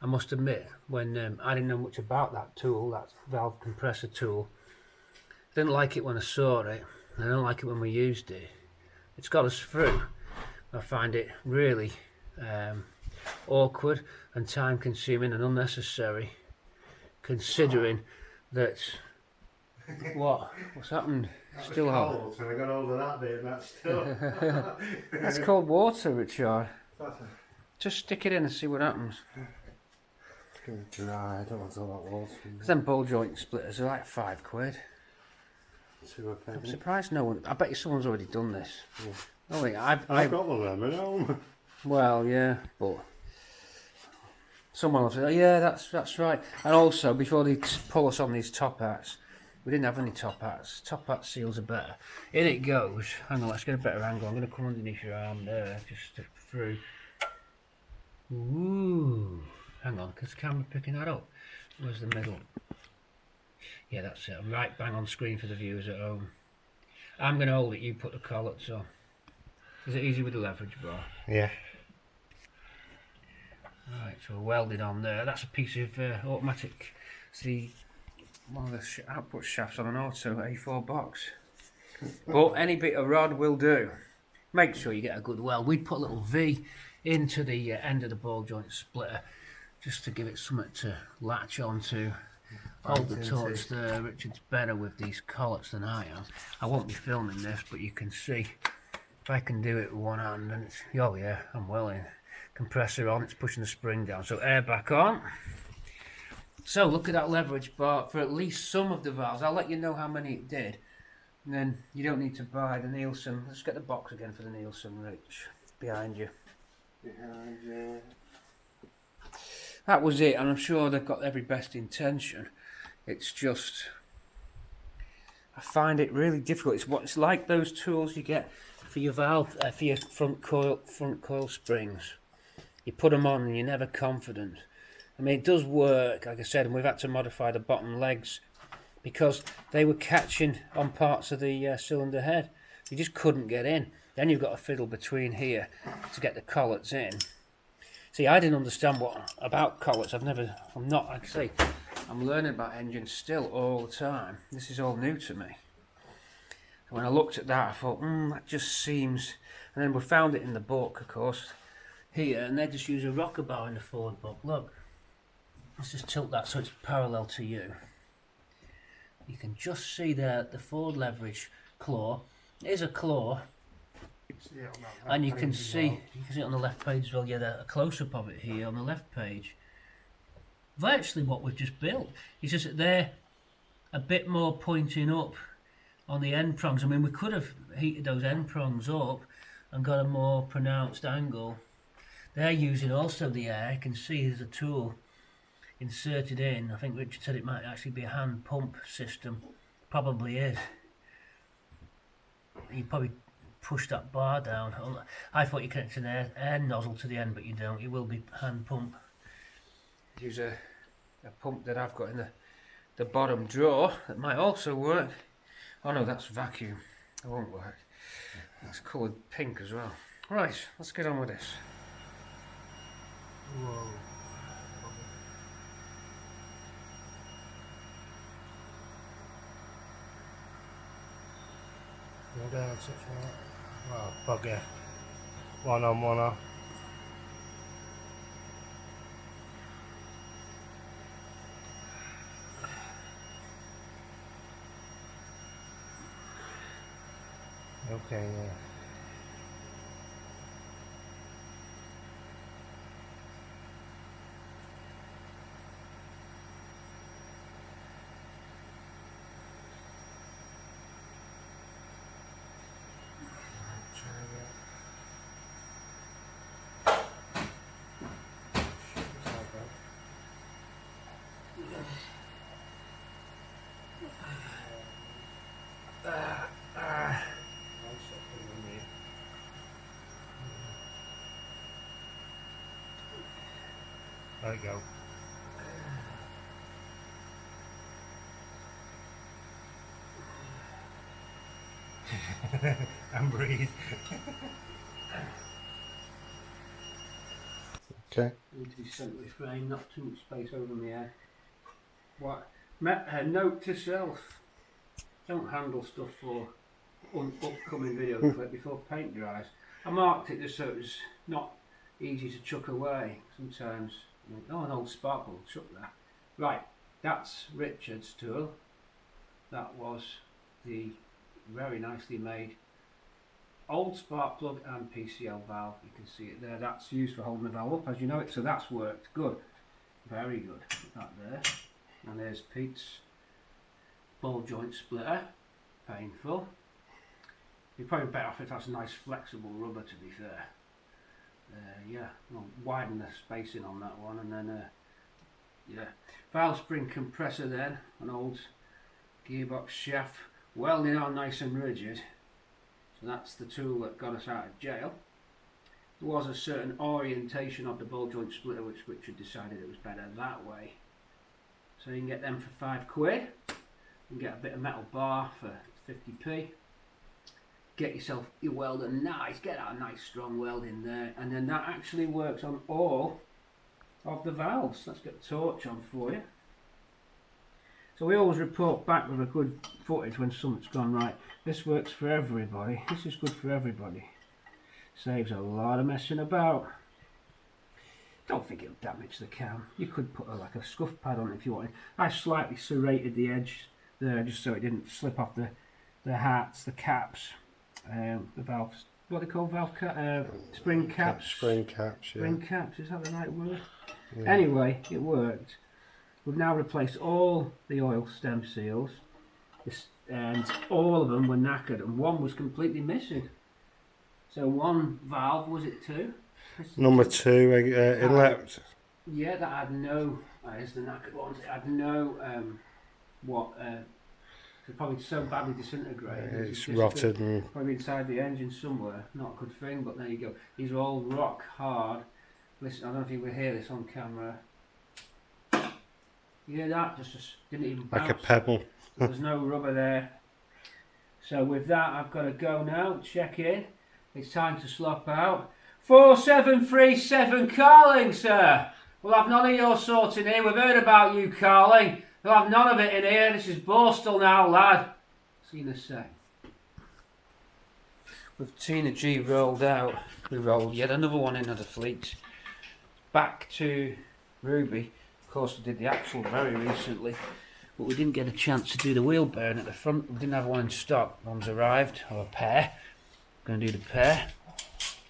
B: I must admit, when I didn't know much about that tool, that valve compressor tool, I didn't like it when I saw it. I don't like it when we used it. It's got us through. I find it really awkward and time consuming and unnecessary, considering that what's happened? Still hot.
A: So I got hold of that bit and that's still.
B: That's cold water, Richard. Just stick it in and see what happens.
A: It's going to dry. I don't want all that water.
B: Them ball joint splitters are like £5. I'm surprised no one. I bet you someone's already done this.
A: Yeah.
B: Oh, wait,
A: I've got one of them at home.
B: Well, yeah, but someone will say, oh, yeah, that's right. And also, before they pull us on these top hats, we didn't have any top hats. Top hat seals are better. In it goes. Hang on, let's get a better angle. I'm going to come underneath your arm there, just through. Ooh. Hang on, is the camera picking that up? Where's the middle? Yeah, that's it. I'm right bang on screen for the viewers at home. I'm going to hold it, you put the collets on. Is it easy with the leverage bar?
A: Yeah.
B: Right, so we're welded on there. That's a piece of automatic. It's the one of the output shafts on an auto A4 box. But any bit of rod will do. Make sure you get a good weld. We'd put a little V into the end of the ball joint splitter just to give it something to latch onto. Hold the torch there. Richard's better with these collets than I am. I won't be filming this, but you can see if I can do it with one hand, and it's, oh yeah, I'm well in. Compressor on, it's pushing the spring down, so air back on. So look at that leverage bar for at least some of the valves. I'll let you know how many it did, and then you don't need to buy the Nielsen. Let's get the box again for the Nielsen, Rich. Behind you.
A: Behind you.
B: That was it, and I'm sure they've got every best intention. It's just, I find it really difficult. It's like those tools you get for your valve, for your front coil springs. You put them on and you're never confident. I mean, it does work, like I said, and we've had to modify the bottom legs because they were catching on parts of the cylinder head. You just couldn't get in. Then you've got to fiddle between here to get the collets in. See, I didn't understand about collets. I'm not, like I say, I'm learning about engines still all the time. This is all new to me. When I looked at that, I thought, that just seems... And then we found it in the book, of course, here, and they just use a rocker bar in the Ford book. Look, let's just tilt that so it's parallel to you. You can just see there the Ford leverage claw. It is a claw, and you can see it on the left page as well. Yeah, a close-up of it here on the left page. Virtually what we've just built. It's just that they're a bit more pointing up on the end prongs. I mean, we could have heated those end prongs up and got a more pronounced angle. They're using also the air. You can see there's a tool inserted in. I think Richard said it might actually be a hand pump system. Probably is. You probably push that bar down. I thought you connected an air nozzle to the end, but you don't. It will be hand pump. Use a pump that I've got in the bottom drawer that might also work. Oh no, that's vacuum. It won't work. It's coloured pink as well. Right, let's get on with this.
A: Whoa. Go down, touch that. Oh, bugger. One on, one off. Okay, yeah. There you go. And breathe. Okay.
B: Need to be centrally framed, not too much space over my head. What? Note to self: don't handle stuff for upcoming video clip before paint dries. I marked it just so it was not easy to chuck away. Sometimes, oh, an old spark plug, chuck that. Right, that's Richard's tool. That was the very nicely made old spark plug and PCL valve. You can see it there. That's used for holding the valve up, as you know it. So that's worked good, very good. Put that there. And there's Pete's ball joint splitter. Painful. You're probably better off if that's a nice flexible rubber, to be fair. Yeah, we'll widen the spacing on that one, and then yeah, valve spring compressor then, an old gearbox shaft, welding on nice and rigid. So that's the tool that got us out of jail. There was a certain orientation of the ball joint splitter which Richard decided it was better that way. So you can get them for £5. You can get a bit of metal bar for 50p. Get yourself your welder nice, get that nice strong weld in there, and then that actually works on all of the valves. Let's get the torch on for you. So we always report back with a good footage when something's gone right. This works for everybody. This is good for everybody. Saves a lot of messing about. Don't think it'll damage the cam. You could put like a scuff pad on it if you wanted. I slightly serrated the edge there just so it didn't slip off the hats, the caps. The valves, what they call valve spring caps.
A: Spring caps, yeah.
B: Spring caps, is that the right word?
A: Yeah.
B: Anyway, it worked. We've now replaced all the oil stem seals, and all of them were knackered, and one was completely missing. So one valve, was it two?
A: Number 2, inlet.
B: Yeah, that had no. Here's the knackered ones. It had no it's probably so badly disintegrated.
A: It's rotted and
B: probably inside the engine somewhere. Not a good thing, but there you go. These are all rock hard. Listen, I don't know if you will hear this on camera. You hear that? Just didn't even bounce.
A: like a pebble.
B: There's no rubber there. So with that, I've got to go now. Check in. It's time to slop out. 4737 Carling, sir. We'll have none of your sort in here. We've heard about you, Carling. We'll have none of it in here. This is Borstal now, lad. See you in a sec. With Tina G rolled out, we rolled yet another one into the fleet. Back to Ruby. Of course, we did the axle very recently, but we didn't get a chance to do the wheel bearing at the front. We didn't have one in stock. One's arrived, or a pair. Going to do the pair.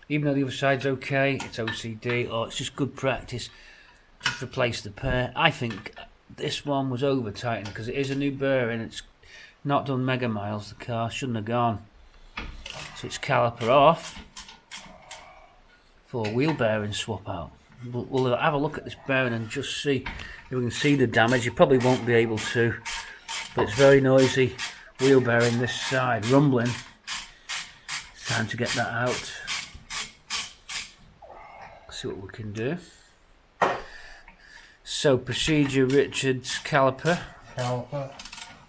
B: Even though the other side's okay, it's OCD, or it's just good practice. Just replace the pair. I think this one was over tightened because it is a new bearing. It's not done mega miles, the car shouldn't have gone. So it's caliper off for wheel bearing swap out. We'll have a look at this bearing and just see if we can see the damage. You probably won't be able to, but it's very noisy. Wheel bearing this side, rumbling. It's time to get that out. See what we can do. So procedure, Richard's caliper.
A: Caliper,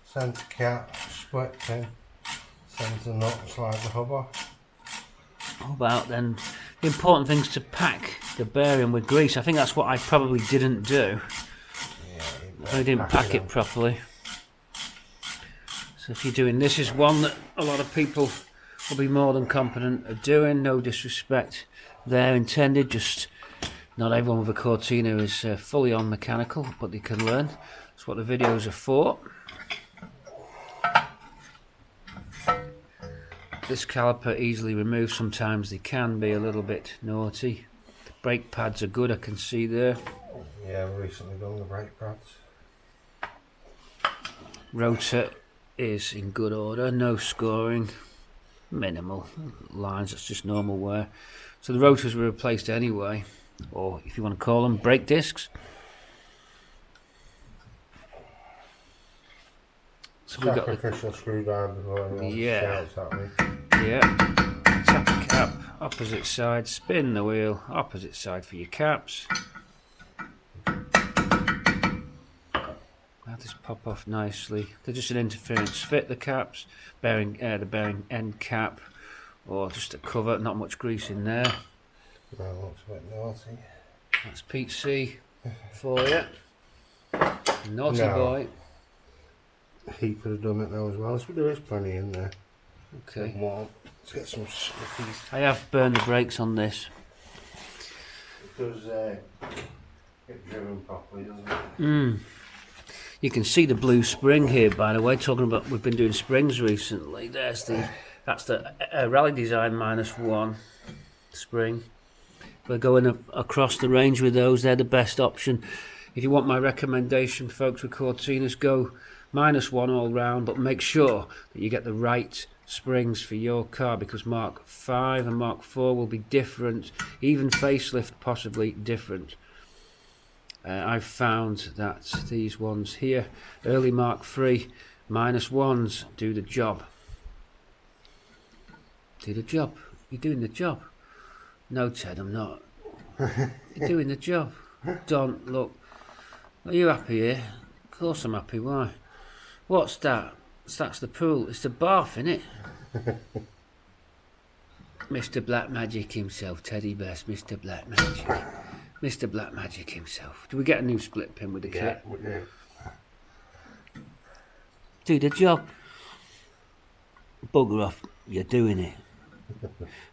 A: centre cap, split pin, centre nuts like the hubber.
B: How about then? The important thing is to pack the bearing with grease. I think that's what I probably didn't do. I didn't pack it properly. So if you're doing this, is one that a lot of people will be more than competent at doing. No disrespect there intended. Just not everyone with a Cortina is fully on mechanical, but they can learn. That's what the videos are for. This caliper easily removed. Sometimes they can be a little bit naughty. The brake pads are good, I can see there.
A: Yeah, I've recently done the brake pads.
B: Rotor is in good order, no scoring, minimal lines, that's just normal wear. So the rotors were replaced anyway, or if you want to call them brake discs. So we got
A: sacrificial screwdriver before anyone shouts at me.
B: Yeah, tap the cap, opposite side, spin the wheel, opposite side for your caps. Now this pop off nicely. They're just an interference fit, the caps, the bearing end cap, or just a cover, not much grease in there.
A: That looks a bit naughty.
B: That's Pete C for you. Naughty
A: No.
B: boy.
A: He could have done it though as well, so there is plenty in there.
B: Okay.
A: Let's get some slippies.
B: I have burned the brakes on this.
A: It does get driven properly, doesn't it?
B: You can see the blue spring here, by the way. Talking about, we've been doing springs recently. That's the Rally Design -1 spring. We're going across the range with those. They're the best option. If you want my recommendation, folks, with Cortinas, go -1 all round, but make sure that you get the right springs for your car, because Mark 5 and Mark 4 will be different, even facelift possibly different. I've found that these ones here, early Mark 3 -1s, do the job. Do the job. You're doing the job. No, Ted, I'm not. You're doing the job. Don, look. Are you happy here? Of course I'm happy. Why? What's that? That's the pool. It's the bath, innit? Mr. Black Magic himself, Teddy Best, Mr. Black Magic. Mr. Black Magic himself. Do we get a new split pin with the kit?
A: We do.
B: Do the job. Bugger off. You're doing it.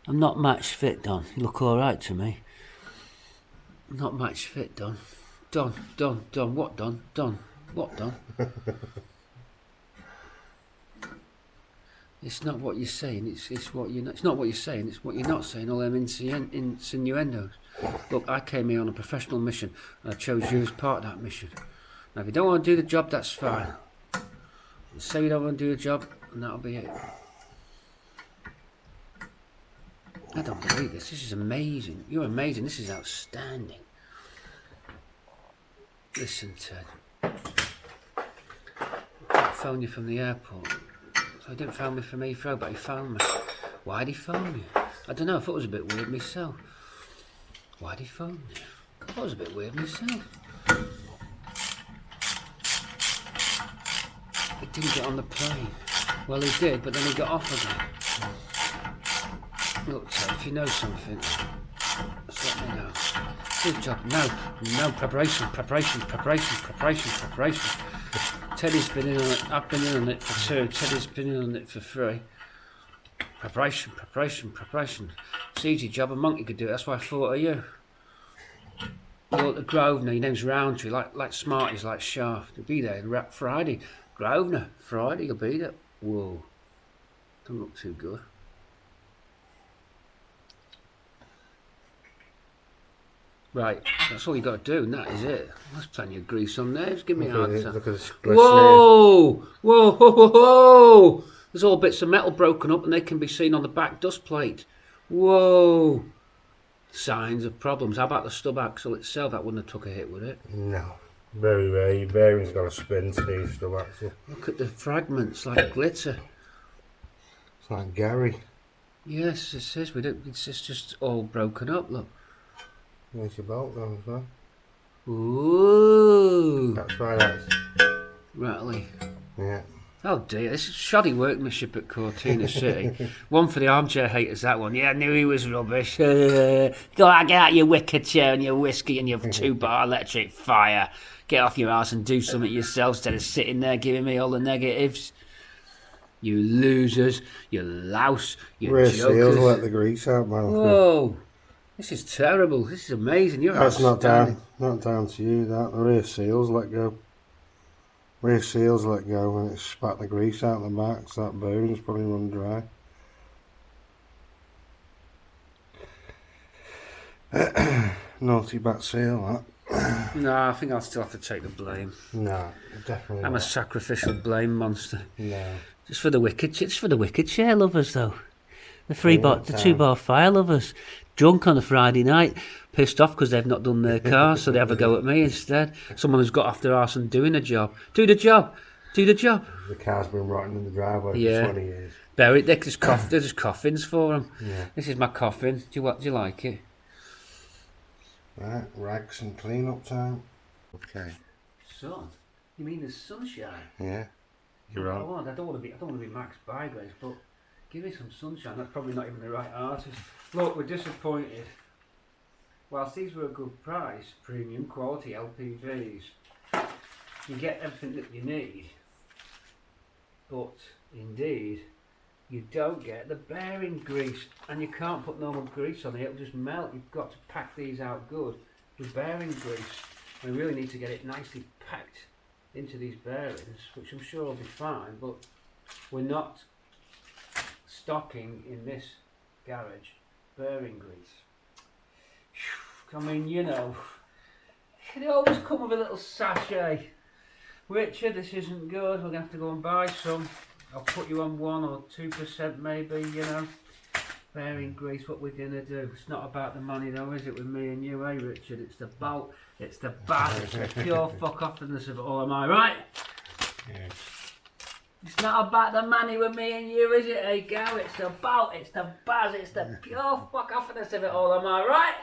B: I'm not match fit, Don. You look alright to me. I'm not match fit, Don. Don. What, Don? Don. What, Don? It's not what you're saying, it's what you're not. It's not what you're saying, it's what you're not saying. All them insinuendos. Look, I came here on a professional mission, and I chose you as part of that mission. Now, if you don't want to do the job, that's fine. Say you don't want to do the job, and that'll be it. I don't believe this. This is amazing. You're amazing. This is outstanding. Listen, Ted. I phoned you from the airport. So he didn't phone me from Heathrow, but he phoned me. Why'd he phone you? I don't know. I thought it was a bit weird myself. Why'd he phone you? I thought it was a bit weird myself. He didn't get on the plane. Well, he did, but then he got off again. Look, Ted, if you know something, just let me know. Good job. No, preparation. Teddy's been in on it. I've been in on it for 2. Teddy's been in on it for 3. Preparation. It's an easy job. A monkey could do it. That's why I thought of you. You're at the Grosvenor. Your name's Roundtree. Like Smarties, like Shaft. You'll be there. Friday. Grosvenor. Friday. You'll be there. Whoa. Don't look too good. Right, that's all you got to do, and that is it. That's plenty of grease on there. Just give me a hard time.
A: Look at this
B: Whoa! Whoa! Whoa! Whoa! Whoa! There's all bits of metal broken up, and they can be seen on the back dust plate. Whoa! Signs of problems. How about the stub axle itself? That wouldn't have took a hit, would it?
A: No. Very rare. Your bearing's got a spin to these stub axle.
B: Look at the fragments, like glitter.
A: It's like Gary.
B: Yes, it is. It's just all broken up. Look.
A: There's your bolt down as well.
B: Ooh.
A: That's why that's...
B: Rattly.
A: Yeah.
B: Oh dear, this is shoddy workmanship at Cortina City. One for the armchair haters, that one. Yeah, I knew he was rubbish. Go out, get out your wicker chair and your whiskey and your 2-bar electric fire. Get off your arse and do something yourself instead of sitting there giving me all the negatives. You losers, you louse, you
A: Rear
B: jokers.
A: seals let the grease out, man.
B: Whoa, this is terrible. This is amazing.
A: That's not down to you. That the rear seals let go. Rear seals let go when it spat the grease out the back, so that bearing's probably run dry. Naughty back seal, that.
B: No, I think I'll still have to take the blame.
A: No, definitely
B: I'm
A: not.
B: a sacrificial blame monster.
A: No.
B: Just for the wicked chair lovers, though. The
A: Yeah,
B: the 2-bar fire lovers. Drunk on a Friday night, pissed off because they've not done their car, so they have a go at me instead. Someone who's got off their arse and doing a job. Do the job. Do the job.
A: The car's been rotting in the driveway
B: Yeah.
A: for 20 years.
B: Buried. They're just coffins for them.
A: Yeah.
B: This is my coffin. Do you like it?
A: Right, rags and clean up time. Okay.
B: Sun? You mean the sunshine?
A: Yeah. You're on.
B: I don't want to be Max Bygraves, but give me some sunshine. That's probably not even the right artist. Look, we're disappointed. Whilst these were a good price, premium quality LPVs, you get everything that you need, but indeed you don't get the bearing grease, and you can't put normal grease on it, it'll just melt. You've got to pack these out good with bearing grease. We really need to get it nicely packed into these bearings, which I'm sure will be fine, but we're not stocking in this garage bearing grease. I mean, you know, they always come with a little sachet. Richard, this isn't good, we're going to have to go and buy some. I'll put you on 1 or 2% maybe, you know. Bearing grease, what we're going to do. It's not about the money though, is it, with me and you, eh, Richard? It's the bolt, it's the buzz, it's the pure fuck offness of it all, am I right?
A: Yeah.
B: It's not about the money with me and you, is it, eh, Gow? It's the bolt, it's the buzz, it's the pure fuck offness of it all, am I right?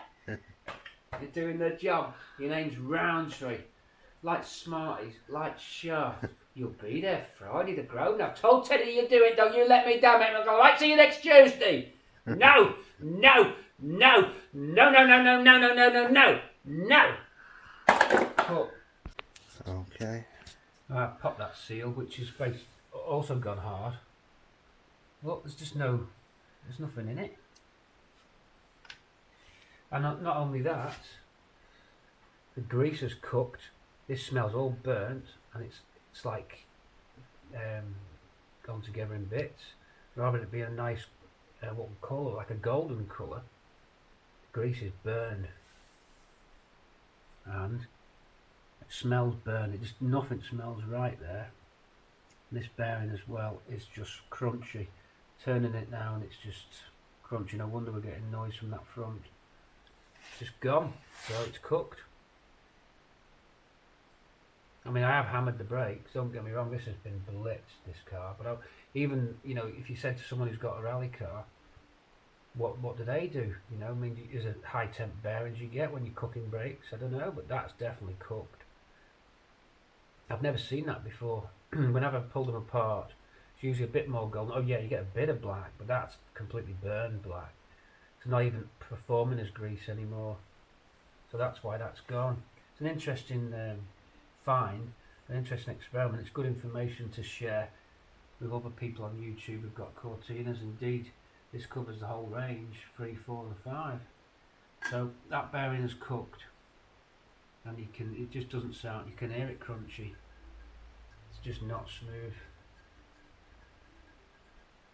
B: You're doing the job. Your name's Roundtree. Like Smarties, like Shaft. You'll be there Friday the Grove. I've told Teddy you're doing. Don't you let me down, mate. I'm going to see you next Tuesday. No, no, no, no, no, no, no, no, no, no, no, no, no. Put.
A: Okay.
B: Pop that seal, which is also gone hard. Look, there's nothing in it. And not only that, the grease is cooked. This smells all burnt, and it's like gone together in bits. Rather than it be a nice, what we call like a golden colour, the grease is burned, and it smells burned. Nothing smells right there. And this bearing as well is just crunchy. Turning it now, and it's just crunchy. No wonder we're getting noise from that front. It's just gone. So it's cooked. I mean, I have hammered the brakes, don't get me wrong, this has been blitzed, this car, but even, you know, if you said to someone who's got a rally car, what do they do? You know, I mean, is it high temp bearings you get when you're cooking brakes? I don't know, but that's definitely cooked. I've never seen that before. Whenever I've pulled them apart, it's usually a bit more golden. Oh yeah, you get a bit of black, but that's completely burned black. It's not even performing as grease anymore. So that's why that's gone. It's an interesting find, an interesting experiment. It's good information to share with other people on YouTube who've got Cortinas. Indeed, this covers the whole range, 3, 4 and 5. So that bearing is cooked, and it just doesn't sound, you can hear it crunchy. It's just not smooth.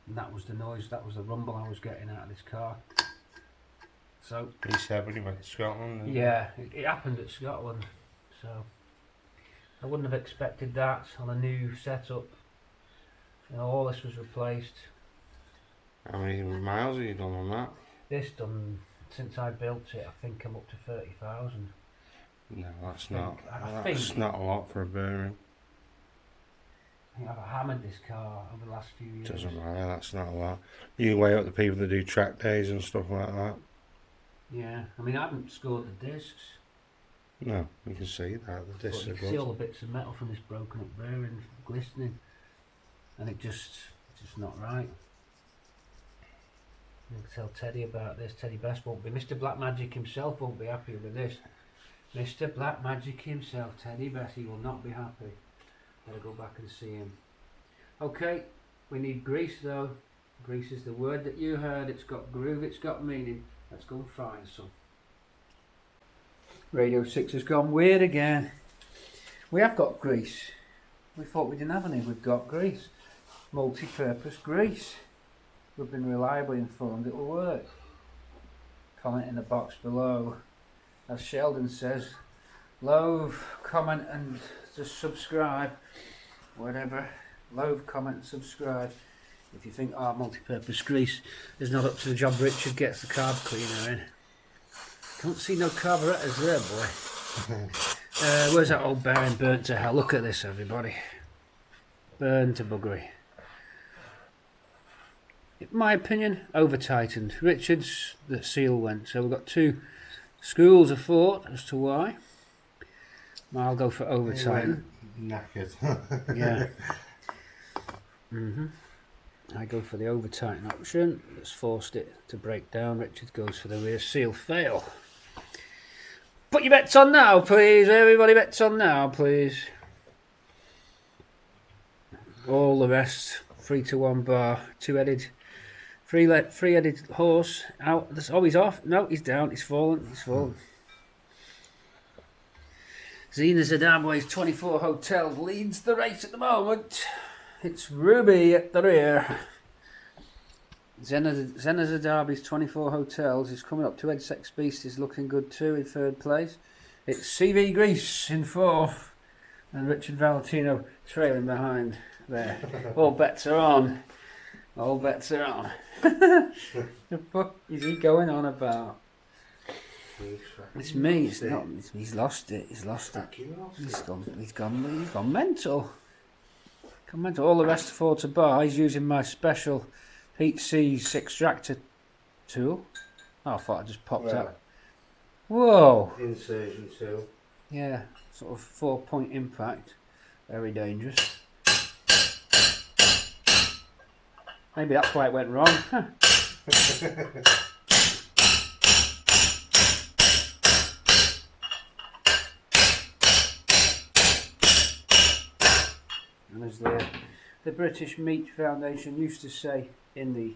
B: And that was the noise, that was the rumble I was getting out of this car. So
A: He said when he went to Scotland. didn't he?
B: yeah, it happened at Scotland. So I wouldn't have expected that on a new setup. You know, all this was replaced.
A: How many miles have you done on that?
B: This done since I built it. I think I'm up to 30,000.
A: No, that's
B: think-
A: not.
B: I
A: That's
B: think-
A: not a lot for a bearing.
B: I think I've hammered this car over the last few years.
A: Doesn't matter. That's not a lot. You weigh up the people that do track days and stuff like that.
B: Yeah, I mean I haven't scored the discs,
A: No, you can see that the
B: but
A: discs
B: you
A: are
B: can see all
A: good.
B: the bits of metal from this broken up bearing glistening, and it's just not right. You can tell Teddy about this. Teddy Best won't be. Mr. Black Magic himself won't be happy with this. Mr. Black Magic himself, Teddy Best, he will not be happy. Better go back and see him. Okay, we need grease though. Grease is the word that you heard. It's got groove, it's got meaning. Let's go and find some. Radio 6 has gone weird again. We have got grease. We thought we didn't have any. We've got grease. Multi-purpose grease. We've been reliably informed it will work. Comment in the box below. As Sheldon says, love, comment and just subscribe. Whatever. Love, comment and subscribe. If you think our multi-purpose grease is not up to the job, Richard gets the carb cleaner in. Can't see no carburetors there, boy. Where's that old bearing burnt to hell? Look at this, everybody. Burnt to buggery. In my opinion, over-tightened. Richard's, the seal went. So we've got two schools of thought as to why. I'll go for over-tightened.
A: Knackered.
B: Yeah. I go for the over-tighten option. That's forced it to break down. Richard goes for the rear seal fail. Put your bets on now, please. Everybody bets on now, please. All the rest, 3-to-1 bar, two-headed, three-headed horse out. Oh, he's off. No, he's down. He's fallen. He's fallen. Zina Zadabwe's 24 Hotels leads the race at the moment. It's Ruby at the rear. Zena Zadabi's 24 Hotels is coming up to Ed Sex Beast is looking good too in third place. It's CV Grease in fourth and Richard Valentino trailing behind there. All bets are on. All bets are on. The fuck is he going on about? It's me. It's not. He's lost it. He's lost it. He's gone mental. All the rest fall to bar. He's using my special Heat Seas extractor tool. Oh, I thought I just popped out. Whoa!
A: Insertion tool.
B: Yeah, sort of 4-point impact. Very dangerous. Maybe that's why it went wrong. Huh. And as the British Meat Foundation used to say in the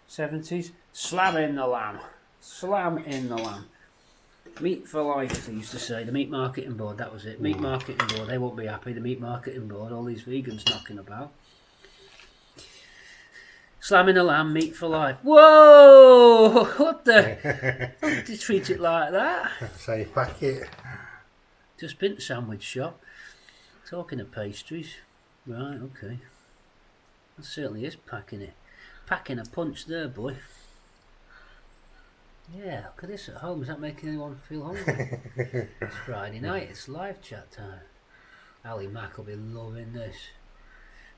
B: 70s, slam in the lamb. Slam in the lamb. Meat for life, they used to say. The Meat Marketing Board, that was it. Meat Marketing Board, they won't be happy. The Meat Marketing Board, all these vegans knocking about. Slamming the lamb, meat for life. Whoa! What the? Don't you treat it like that.
A: Say packet.
B: Just been to sandwich shop. Talking of pastries. Right, okay. That certainly is packing it. Packing a punch there, boy. Yeah, look at this at home. Is that making anyone feel hungry? It's Friday night. It's live chat time. Ali Mac will be loving this.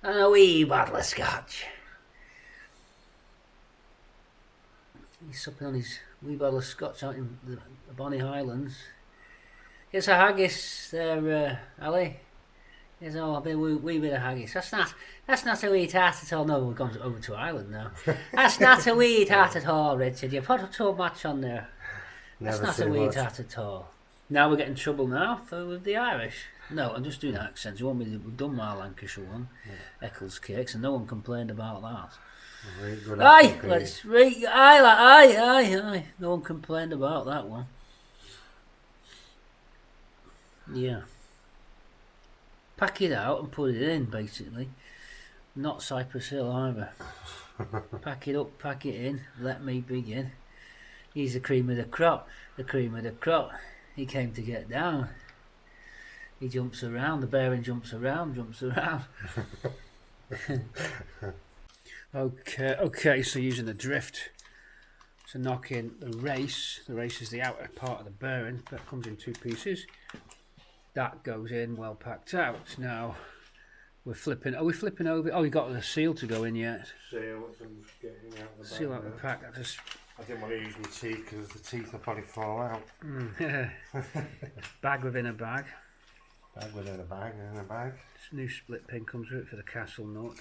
B: And a wee bottle of scotch. He's supping on his wee bottle of scotch out in the Bonnie Highlands. Here's a haggis there, Ali. Here's a wee bit of haggis. That's not a wee tart at all. No, we've gone over to Ireland now. That's not a wee tart at all, Richard. You put too much on there. That's not a wee tart at all. Now we're getting trouble now with the Irish. No, I'm just doing accents. We've done my Lancashire one, Eccles cakes, and no one complained about that. Aye, let's read. Aye. No one complained about that one. Yeah. Pack it out and put it in, basically. Not Cypress Hill either. Pack it up, pack it in. Let me begin. He's the cream of the crop. The cream of the crop. He came to get down. He jumps around. The bearing jumps around. Okay, so using the drift to knock in the race. The race is the outer part of the bearing that comes in two pieces. That goes in well packed out. Now we're flipping. Are we flipping over? Oh, we got the seal to go in yet.
A: Seal, which I'm just getting out the back.
B: Seal out the
A: now.
B: pack.
A: I didn't want to use my teeth because the teeth will probably fall out.
B: Bag within a bag.
A: Bag within a bag, in a bag.
B: This new split pin comes with it for the castle nut.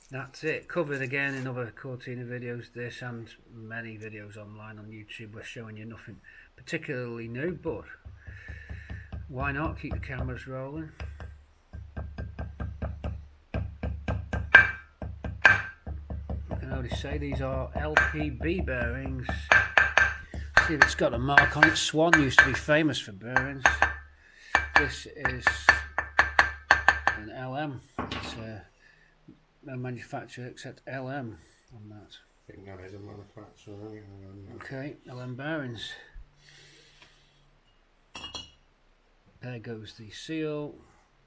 B: That's it. Covered again in other Cortina videos. This and many videos online on YouTube. We're showing you nothing particularly new, but why not keep the cameras rolling? I can only say these are LPB bearings. See if it's got a mark on it. Swan used to be famous for bearings. This is an LM. It's no manufacturer except LM on that.
A: I think that is a manufacturer.
B: Okay, LM bearings. There goes the seal,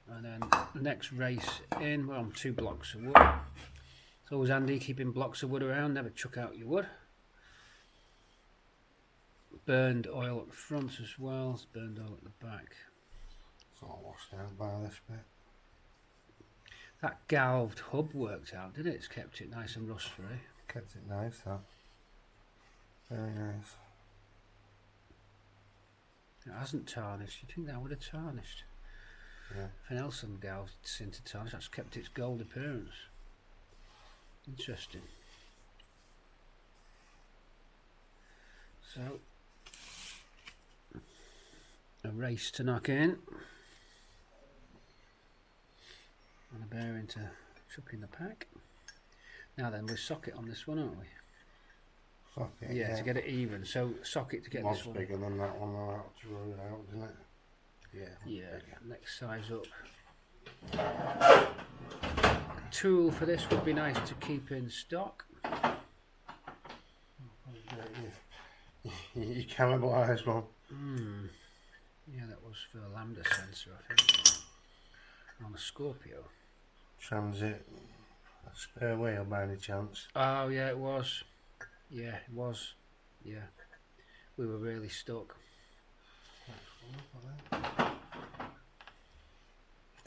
B: and then the next race in. Well, I'm 2 blocks of wood. It's always handy keeping blocks of wood around. Never chuck out your wood. Burned oil at the front as well. It's burned oil at the back.
A: It's all washed out by this bit.
B: That galved hub worked out, didn't it? It's kept it nice and rust free.
A: Kept it nice, that. Very nice.
B: It hasn't tarnished. You think that would have tarnished?
A: Yeah.
B: Anything else on galved sinter tarnish? That's kept its gold appearance. Interesting. So, a race to knock in. And a bearing to chuck in the pack. Now then, we'll socket on this one, aren't we?
A: Socket,
B: Yeah, to get it even. So socket to get
A: Much
B: this one.
A: bigger than that one. I'll have to roll it out, didn't it? Yeah.
B: Next size up. Tool for this would be nice to keep in stock.
A: You cannibalise one.
B: Yeah, that was for a lambda sensor, I think. On a Scorpio.
A: Transit. A spare wheel by any chance?
B: Oh yeah, it was. Yeah, it was. Yeah, we were really stuck.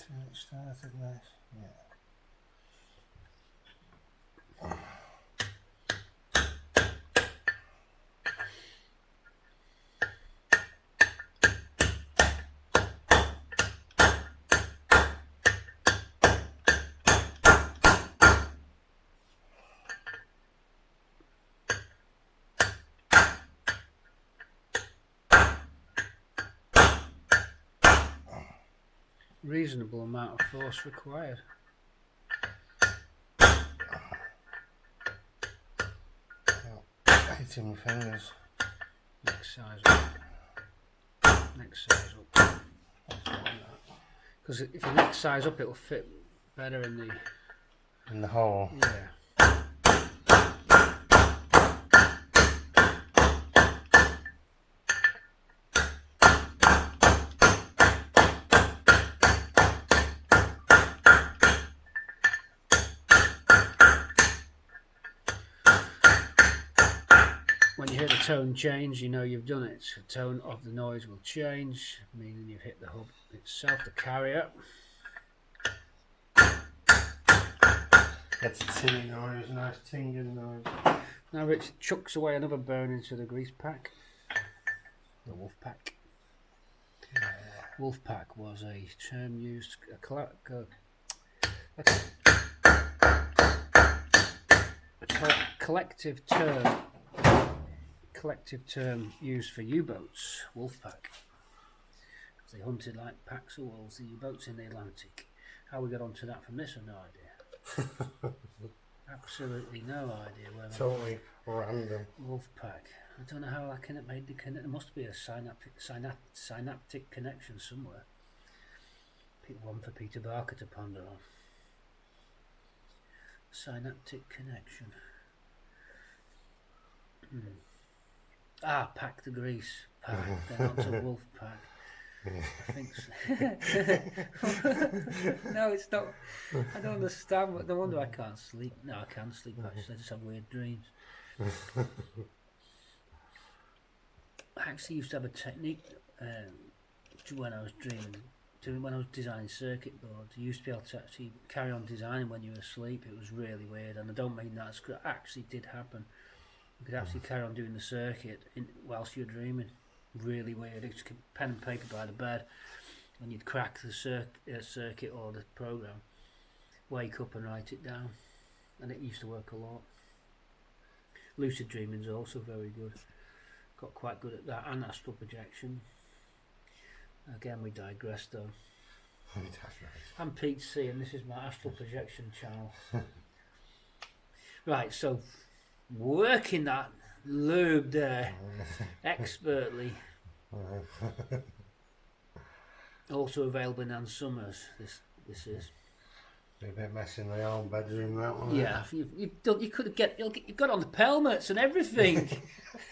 A: It started nice. Yeah.
B: Reasonable amount of force required.
A: Hitting my fingers.
B: Next size up. Next size up. Because if you next size up, it'll fit better in
A: the hole.
B: Yeah. When you hear the tone change, you know you've done it. The tone of the noise will change, meaning you've hit the hub itself, the carrier.
A: Gets a tinny noise, a nice tingling noise.
B: Now Rich chucks away another bearing into the grease pack. The wolf pack. Wolf pack was a term used, a collective term used for U-boats, Wolfpack, because they hunted like packs of wolves, the U-boats in the Atlantic. How we got onto that from this, I've no idea. Absolutely no idea where.
A: Totally random.
B: Wolfpack. I don't know how I made the connection. There must be a synaptic connection somewhere. One for Peter Barker to ponder on. Synaptic connection. Pack the grease. Pack. They're not a wolf pack. I think so. No, it's not. I don't understand. No wonder I can't sleep. No, I can sleep actually. I just have weird dreams. I actually used to have a technique when I was when I was designing circuit boards. You used to be able to actually carry on designing when you were asleep. It was really weird, and I don't mean that. It actually did happen. You could actually carry on doing the circuit whilst you were dreaming. Really weird. It's pen and paper by the bed, and you'd crack the circuit or the program, wake up and write it down, and it used to work a lot. Lucid dreaming is also very good. Got quite good at that, and astral projection. Again, we digress though. I'm P3, and this is my astral projection channel. Right, so working that lube there expertly. Also available in Ann Summers. This is.
A: Be a bit messy in the old bedroom, that one.
B: Yeah, you could have you've got on the pelmets and everything.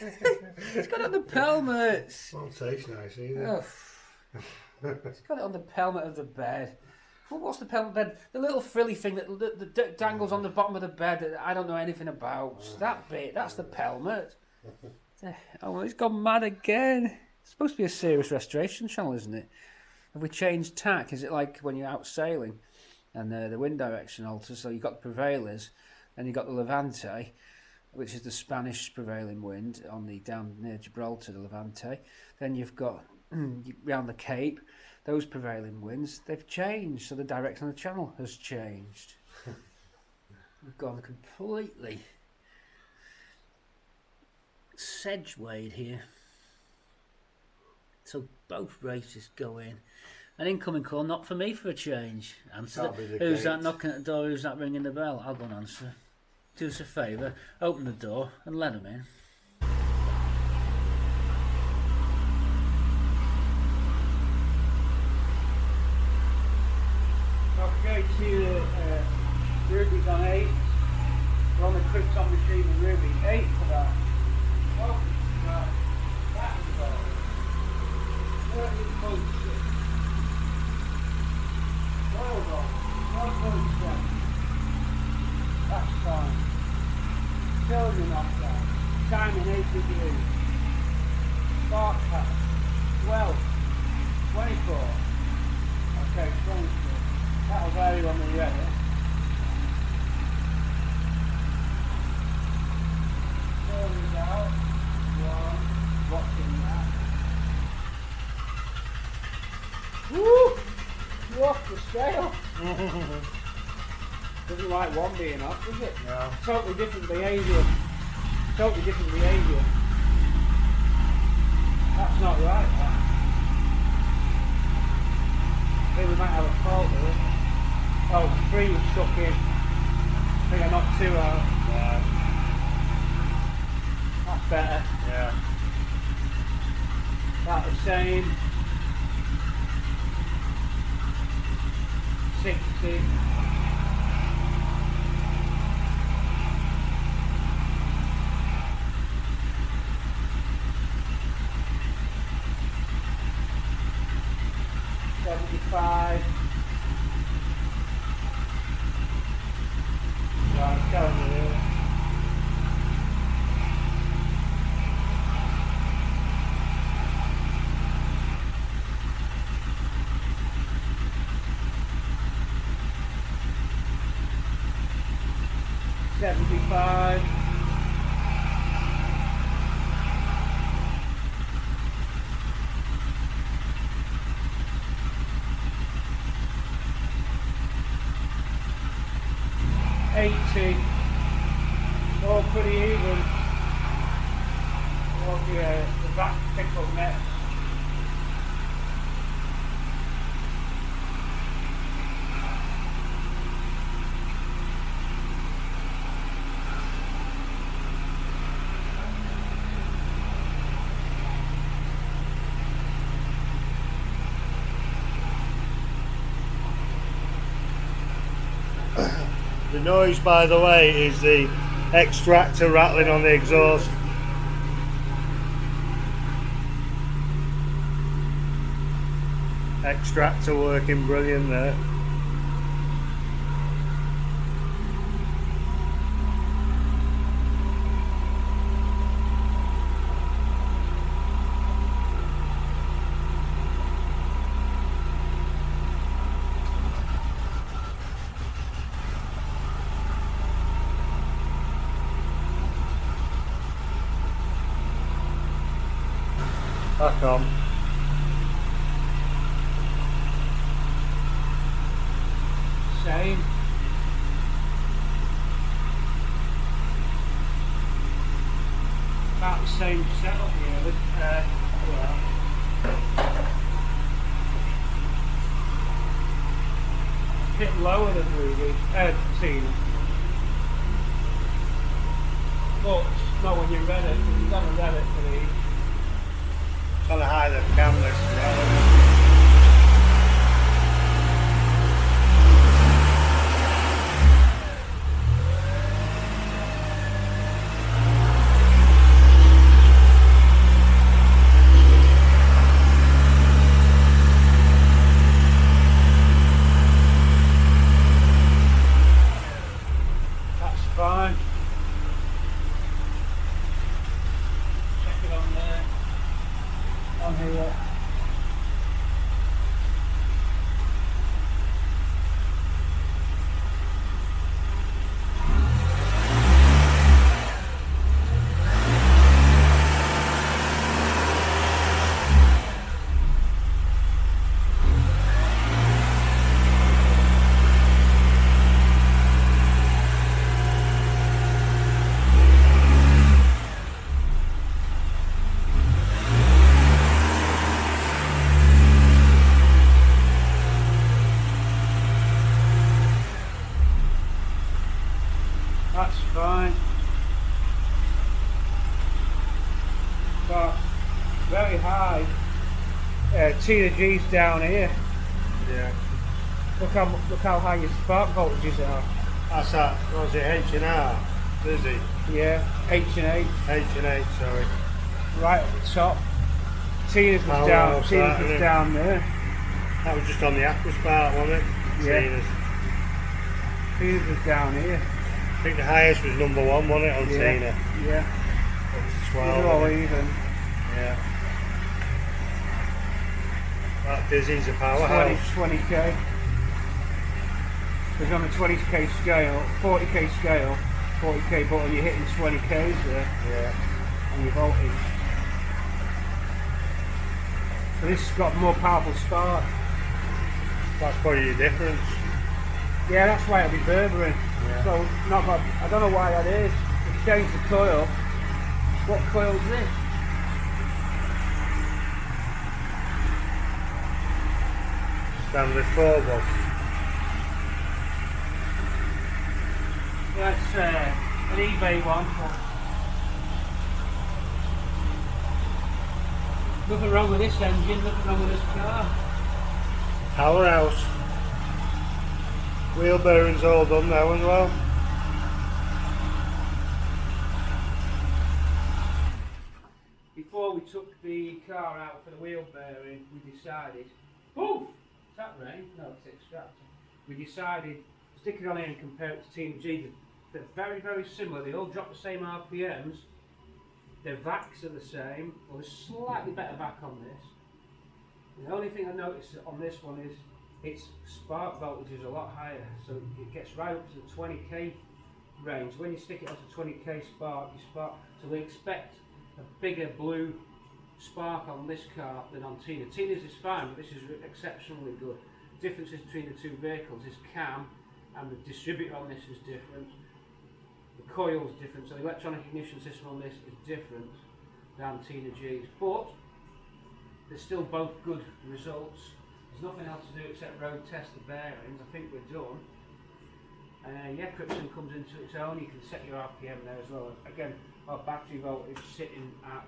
B: It's got on the pelmets.
A: Won't taste nice either.
B: Oh. It's got it on the pelmet of the bed. Well, what's the pelmet bed? The little frilly thing that dangles on the bottom of the bed that I don't know anything about. That bit, that's the pelmet. Oh, well, it's gone mad again. It's supposed to be a serious restoration channel, isn't it? Have we changed tack? Is it like when you're out sailing and the wind direction alters? So you've got the prevailers, then you've got the Levante, which is the Spanish prevailing wind on the down near Gibraltar, the Levante. Then you've got round the Cape, those prevailing winds, they've changed, so the direction of the channel has changed. We've gone completely sedgewayed here. So both races go in. An incoming call, not for me for a change. Answer. Who's that knocking at the door? Who's that ringing the bell? I'll go and answer. Do us a favour, open the door and let them in. Okay, to Ruby's on 8. We're on the Krypton machine with Ruby. 8 for that. Oh, that was all. 30.6. Well done. 1.7. That's fine. Children off that. Timing 8 degrees. Spark path. 12. 24. Okay, 24. That'll vary when we're ready. Turning out. 1. Watching that. Woo! You're off the scale. Doesn't like one being off, does it?
A: No.
B: Totally different behaviour. Totally different behaviour. That's not right, that. I think we might have a fault here. Oh, 3 was stuck in. I think I knocked 2 out.
A: Right.
B: That's better.
A: Yeah.
B: About the same. 60. $75. Right, go on here. $75. $80. All pretty even. Well, yeah, the back pick up next.
A: The noise, by the way, is the extractor rattling on the exhaust. Extractor working brilliant there. Back on.
B: Same. About the same setup here, but well, a bit lower than Cortina. But not when you read it, because you've got to read it for these.
A: Trying to hide the cameras.
B: That's fine. Check it on there. On here. That's fine. But very high. Tina G's down here.
A: Yeah.
B: Look how high your spark voltages are.
A: That's that. What was it? H&R? Busy.
B: Yeah, H and H.
A: H&H, sorry.
B: Right at the top. Tina's was
A: How
B: down.
A: else
B: Tina's
A: that,
B: was
A: innit?
B: down there.
A: That was just on the aqua spark, wasn't it?
B: Yeah.
A: Tina's.
B: Tina's was down here.
A: I think the highest was number 1, wasn't it, on
B: Yeah.
A: Tina?
B: Yeah.
A: Up to
B: These
A: 12.
B: are all
A: wasn't it?
B: even.
A: Yeah. That Dizzy's a powerhouse.
B: 20k. Because on a 20k scale, 40k scale, 40k button, you're hitting 20k's there
A: Yeah.
B: on your voltage. So this has got more powerful spark.
A: That's probably the difference.
B: Yeah, that's why it'll be berbering.
A: Yeah.
B: So not bad. I don't know why that is. We've changed the coil. What coil is this?
A: Standard 4 one.
B: Yeah, it's an eBay one. Nothing wrong with this engine, nothing wrong with this car.
A: Powerhouse. Wheel bearings all done now as well.
B: Before we took the car out for the wheel bearing, we decided, oh, is that rain? No, it's extractor. We decided, stick it on here and compare it to Team G. They're very, very similar. They all drop the same RPMs. Their VACs are the same. Well, there's slightly better VAC on this. The only thing I noticed on this one is its spark voltage is a lot higher, so it gets right up to the 20k range. When you stick it onto 20k spark, you spark. So we expect a bigger blue spark on this car than on Tina. Tina's is fine, but this is exceptionally good. Differences between the two vehicles is cam, and the distributor on this is different. The coil is different, so the electronic ignition system on this is different than Tina G's. But they're still both good results. There's nothing else to do except road test the bearings. I think we're done. Yeah, Krypton comes into its own. You can set your RPM there as well. Again, our battery voltage sitting at,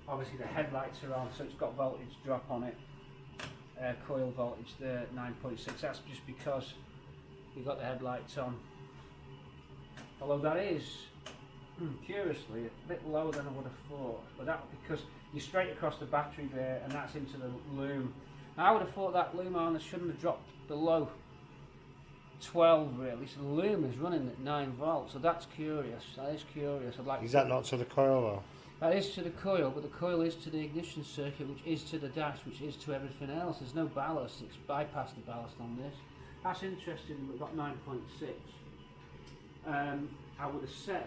B: obviously the headlights are on, so it's got voltage drop on it. Coil voltage there, 9.6. That's just because we've got the headlights on. Although that is, curiously, a bit lower than I would have thought. But that's because you're straight across the battery there, and that's into the loom. I would have thought that loom harness shouldn't have dropped below 12 really, so the loom is running at 9 volts, so that's curious. That is curious. I'd like.
A: Is that not to the coil though?
B: That is to the coil, but the coil is to the ignition circuit, which is to the dash, which is to everything else. There's no ballast. It's bypassed the ballast on this. That's interesting. We've got 9.6. I would have said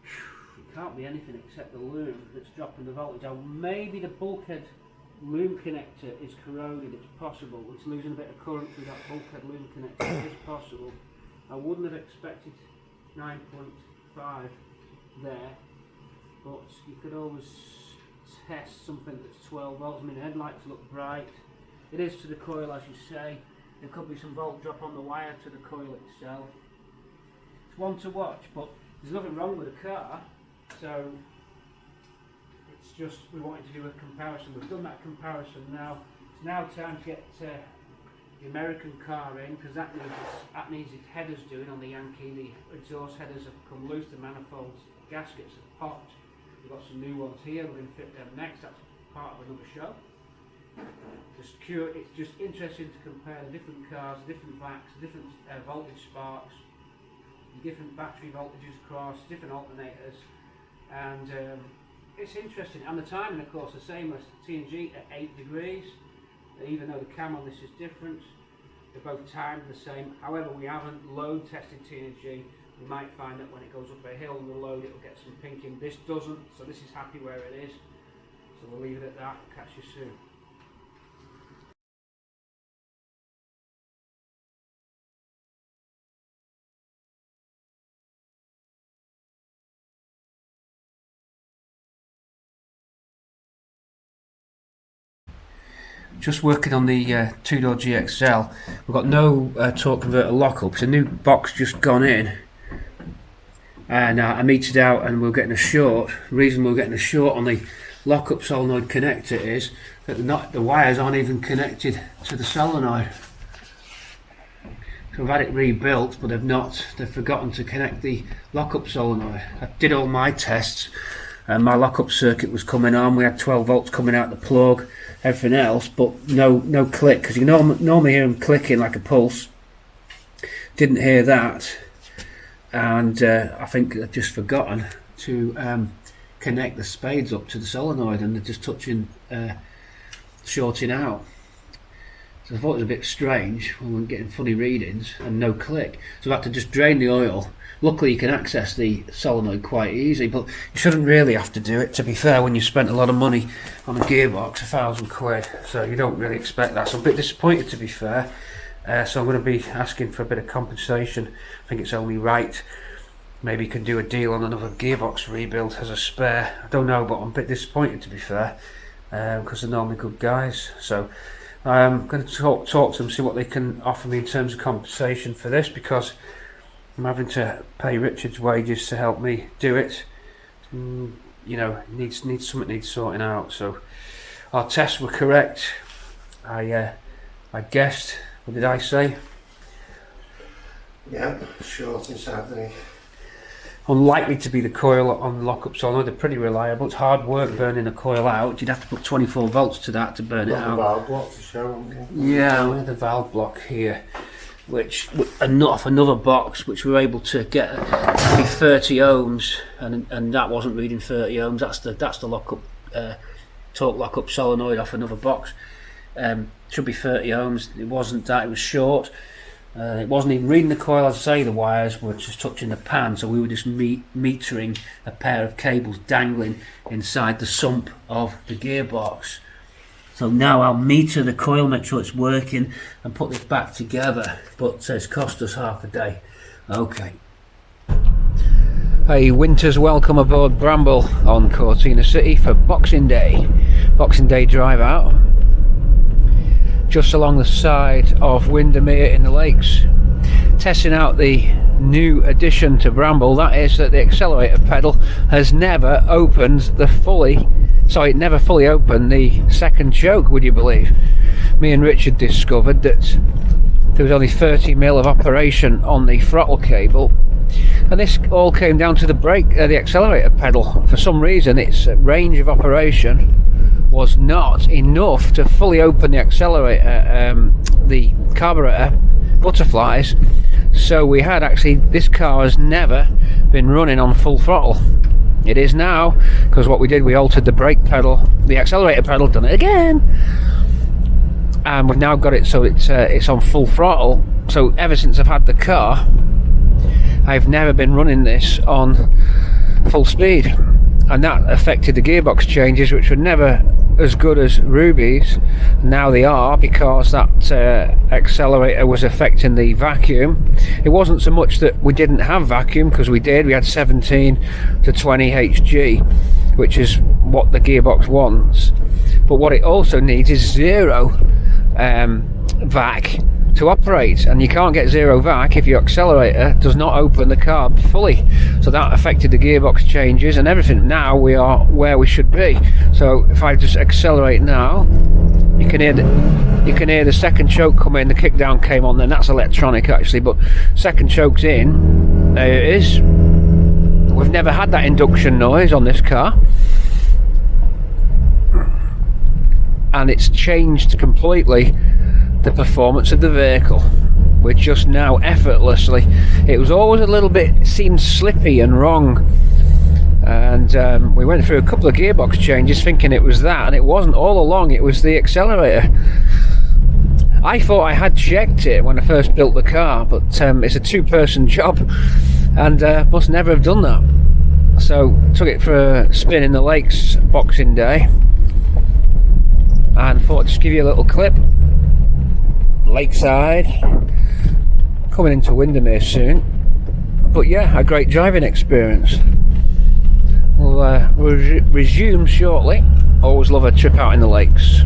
B: it can't be anything except the loom that's dropping the voltage. Now maybe the bulkhead loom connector is corroded. It's possible. It's losing a bit of current through that bulkhead loom connector. It is possible. I wouldn't have expected 9.5 there, but you could always test something that's 12 volts. I mean, the headlights look bright. It is to the coil, as you say. There could be some volt drop on the wire to the coil itself. It's one to watch, but there's nothing wrong with the car, so it's just we wanted to do a comparison. We've done that comparison now. It's now time to get the American car in, because that needs its headers doing on the Yankee. The exhaust headers have come loose, the manifolds gaskets have popped. We've got some new ones here, we're going to fit them next. That's part of another show. It's just interesting to compare the different cars, different VACs, different voltage sparks, different battery voltages across, different alternators, and it's interesting. And the timing, of course, the same as TNG at 8 degrees, even though the cam on this is different. They're both timed the same. However, we haven't load tested TNG. We might find that when it goes up a hill and the load, it'll get some pinking. This doesn't, so this is happy where it is. So we'll leave it at that. Catch you soon. Just working on the two-door GXL. We've got no torque converter lockup. It's a new box just gone in, and I metered out, and we're getting a short. The reason we're getting a short on the lockup solenoid connector is that the wires aren't even connected to the solenoid. So I've had it rebuilt, but they've forgotten to connect the lockup solenoid. I did all my tests, and my lockup circuit was coming on. We had 12 volts coming out the plug, everything else, but no click, because you normally hear them clicking like a pulse. Didn't hear that, and I think they've just forgotten to connect the spades up to the solenoid, and they're just touching shorting out. So I thought it was a bit strange when we were getting funny readings and no click. So I had to just drain the oil. Luckily you can access the solenoid quite easy, but you shouldn't really have to do it, to be fair, when you spent a lot of money on a gearbox, £1,000, so you don't really expect that. So I'm a bit disappointed, to be fair. So I'm going to be asking for a bit of compensation. I think it's only right. Maybe you can do a deal on another gearbox rebuild as a spare. I don't know, but I'm a bit disappointed, to be fair, because they're normally good guys. So I'm going to talk to them, see what they can offer me in terms of compensation for this, because I'm having to pay Richard's wages to help me do it. You know, something needs sorting out. So our tests were correct. I guessed. What did I say?
A: Yeah, short inside the.
B: Unlikely to be the coil on lockup solenoid. They're pretty reliable. It's hard work burning a coil out. You'd have to put 24 volts to that to burn it out.
A: Valve block to show.
B: Yeah, we had the valve block here, which off another box, which we were able to get be 30 ohms, and that wasn't reading 30 ohms. That's the lockup torque lockup solenoid off another box. Should be 30 ohms. It wasn't that. It was short. It wasn't even reading the coil. As I say, the wires were just touching the pan, so we were just metering a pair of cables dangling inside the sump of the gearbox. So now I'll meter the coil, make sure it's working, and put this back together, but it's cost us half a day. Okay. Hey, winter's welcome aboard Bramble on Cortina City for Boxing Day. Boxing Day drive out. Just along the side of Windermere in the Lakes, testing out the new addition to Bramble. That is that the accelerator pedal has never opened never fully opened the second choke, would you believe? Me and Richard discovered that there was only 30 mil of operation on the throttle cable, and this all came down to the accelerator pedal. For some reason its range of operation was not enough to fully open the accelerator, the carburetor butterflies. So we had actually, this car has never been running on full throttle. It is now, because what we did, we altered the brake pedal, the accelerator pedal, done it again, and we've now got it so it's on full throttle. So ever since I've had the car, I've never been running this on full speed, and that affected the gearbox changes, which were never as good as Ruby's. Now they are, because that accelerator was affecting the vacuum. It wasn't so much that we didn't have vacuum, because we had 17 to 20 Hg, which is what the gearbox wants, but what it also needs is zero vac to operate, and you can't get zero vac if your accelerator does not open the carb fully. So that affected the gearbox changes and everything. Now we are where we should be. So if I just accelerate now, you can hear the second choke come in. The kick down came on then, that's electronic actually, but second choke's in. There it is. We've never had that induction noise on this car, and it's changed completely the performance of the vehicle. We're just now effortlessly, it was always a little bit, seemed slippy and wrong, and we went through a couple of gearbox changes thinking it was that, and it wasn't. All along it was the accelerator. I thought I had checked it when I first built the car, but it's a two-person job, and must never have done that. So took it for a spin in the lakes Boxing Day, and thought I'd just give you a little clip. Lakeside, coming into Windermere soon, but yeah, a great driving experience. We'll resume shortly. Always love a trip out in the lakes.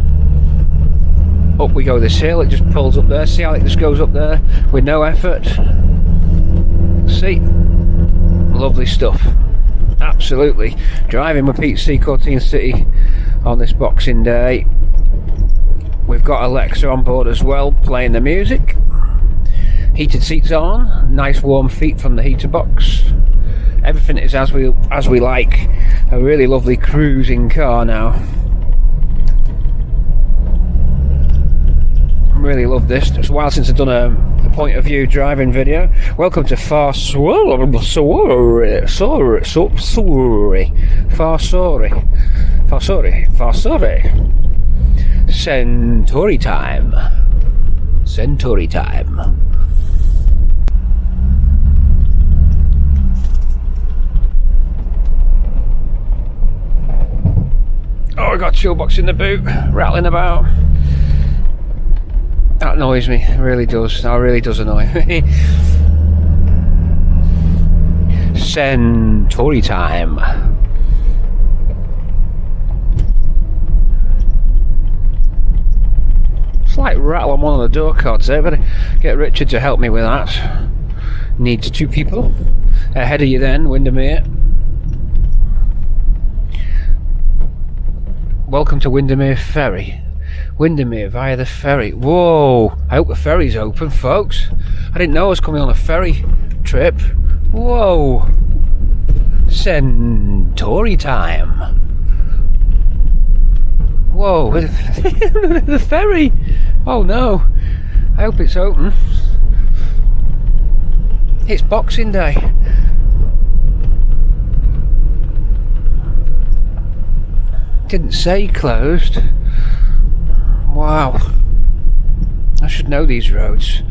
B: Up we go this hill, it just pulls up there. See how it just goes up there with no effort? See, lovely stuff. Absolutely. Driving with P3 Cortina City on this Boxing Day. We've got Alexa on board as well, playing the music. Heated seats on, nice warm feet from the heater box. Everything is as we like. A really lovely cruising car now. Really love this. It's a while since I've done a point of view driving video. Welcome to Farsori. Centauri time. Centauri time. Oh, I got Gearbox in the boot, rattling about. That annoys me, it really does. That really does annoy me. Centauri time. Slight rattle on one of the door cards there, but get Richard to help me with that. Needs two people. Ahead of you then, Windermere. Welcome to Windermere Ferry. Windermere via the ferry. Whoa! I hope the ferry's open, folks. I didn't know I was coming on a ferry trip. Whoa! Centauri time. Whoa! The ferry! Oh no! I hope it's open. It's Boxing Day. Didn't say closed. Wow. I should know these roads.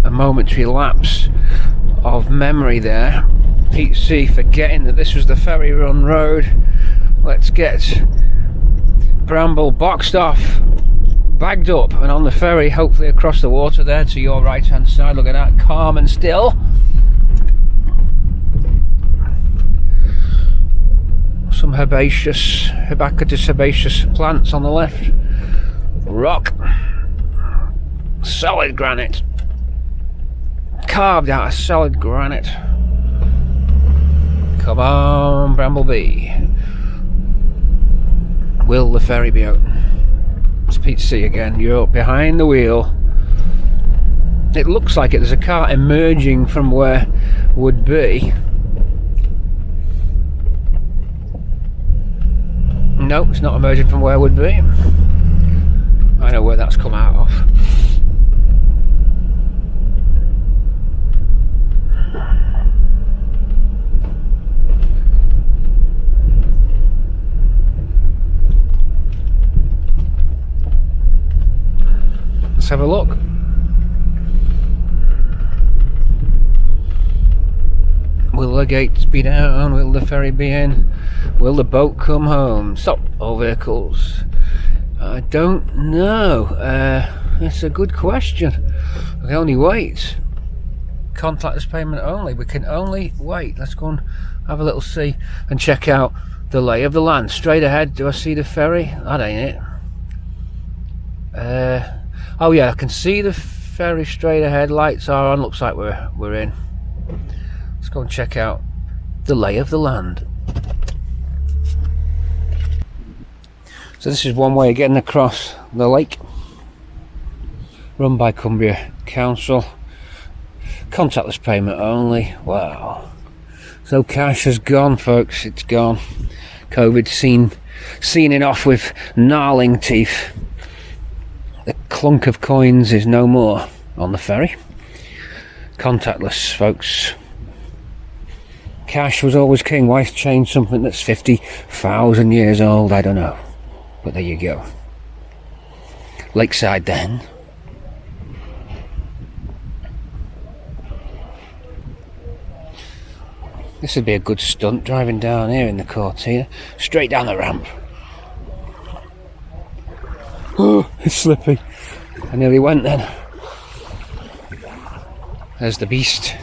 B: A momentary lapse of memory there. Pete C forgetting that this was the Ferry Run Road. Let's get Bramble boxed off, bagged up, and on the ferry, hopefully across the water there to your right hand side. Look at that, calm and still. Some herbaceous, herbaceous plants on the left. Rock. Solid granite. Carved out of solid granite. Come on, Bramblebee. Will the ferry be open? It's Pete C again. You're up behind the wheel. It looks like it. There's a car emerging from where would be. No, it's not emerging from where it would be. I know where that's come out of. Let's have a look. Will the gates be down? Will the ferry be in? Will the boat come home? Stop all vehicles. I don't know. That's a good question. We can only wait. Contactless payment only. We can only wait. Let's go and have a little see and check out the lay of the land. Straight ahead. Do I see the ferry? That ain't it. Oh yeah, I can see the ferry straight ahead. Lights are on. Looks like we're in. Let's go and check out the lay of the land. So this is one way of getting across the lake, run by Cumbria Council. Contactless payment only. Wow. So cash has gone, folks. It's gone. COVID seen it off with gnarling teeth. The clunk of coins is no more on the ferry. Contactless, folks. Cash was always king. Why change something that's 50,000 years old? I don't know. But there you go. Lakeside then. This would be a good stunt, driving down here in the Cortina. Straight down the ramp. Oh, it's slippy. I nearly went then. There's the beast.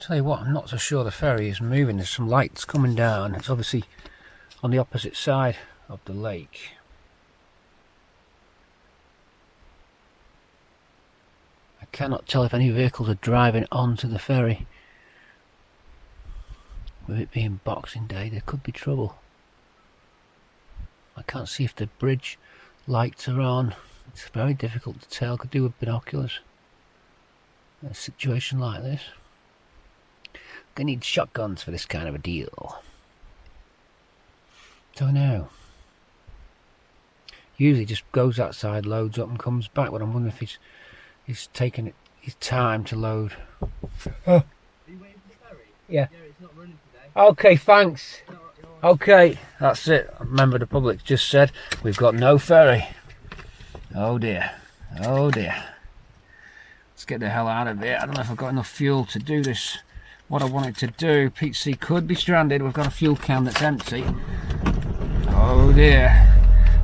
B: Tell you what, I'm not so sure the ferry is moving. There's some lights coming down. It's obviously on the opposite side of the lake. I cannot tell if any vehicles are driving onto the ferry. With it being Boxing Day, there could be trouble. I can't see if the bridge lights are on. It's very difficult to tell. Could do with binoculars. In a situation like this. Gonna need shotguns for this kind of a deal. Don't know. Usually just goes outside, loads up and comes back, but I'm wondering if he's taking his time to load. Are you waiting for the ferry? Yeah. Yeah, it's not running today. Okay, thanks. Okay, that's it. A member of the public just said we've got no ferry. Oh dear. Oh dear. Let's get the hell out of here. I don't know if I've got enough fuel to do this. What I wanted to do, P3 could be stranded. We've got a fuel can that's empty. Oh dear.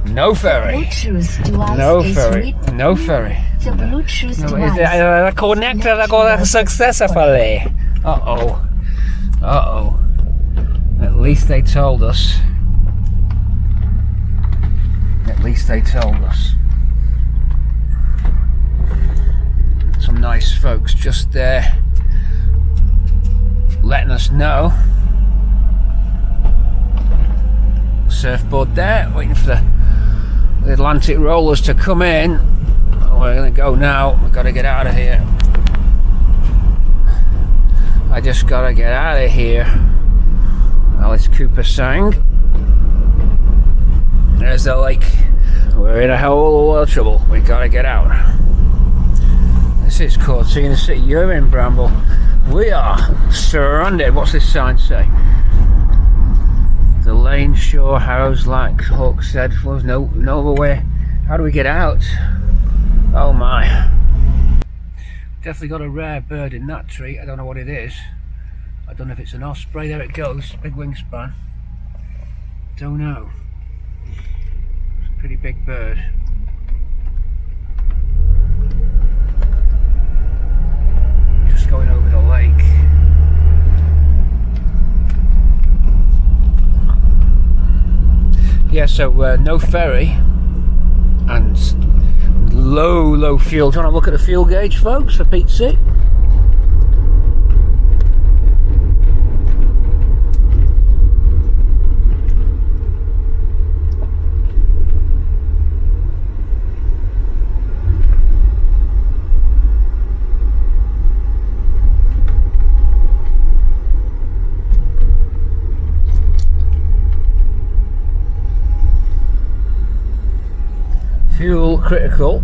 B: No ferry. No ferry. No ferry.
C: The Bluetooth
B: No,
C: device.
B: connected successfully. Uh-oh. Uh-oh. At least they told us. At least they told us. Some nice folks just there letting us know. Surfboard there, waiting for the Atlantic rollers to come in. We're going to go now. We've got to get out of here. I just gotta get out of here. Alice Cooper sang. There's the lake. We're in a whole lot of trouble. We gotta get out. This is Cortina City. You're in Bramble. We are surrounded. What's this sign say? The lane Shore House, like Hawk said, was no other way. How do we get out? Oh my. Definitely got a rare bird in that tree. I don't know what it is. I don't know if it's an osprey. There it goes. Big wingspan. Don't know. It's a pretty big bird. Just going over the lake. Yeah, so no ferry and low fuel. Do you want to look at the fuel gauge, folks, for Pete's sake? Fuel critical.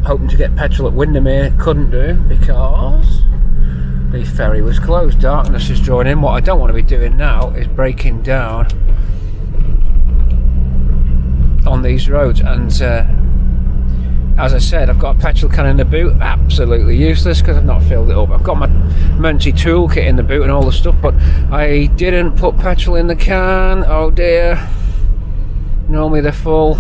B: Hoping to get petrol at Windermere, couldn't do because the ferry was closed. Darkness is drawing in. What I don't want to be doing now is breaking down on these roads, and as I said, I've got a petrol can in the boot. Absolutely useless because I've not filled it up. I've got my emergency toolkit in the boot and all the stuff, but I didn't put petrol in the can. Oh dear. Normally they're full.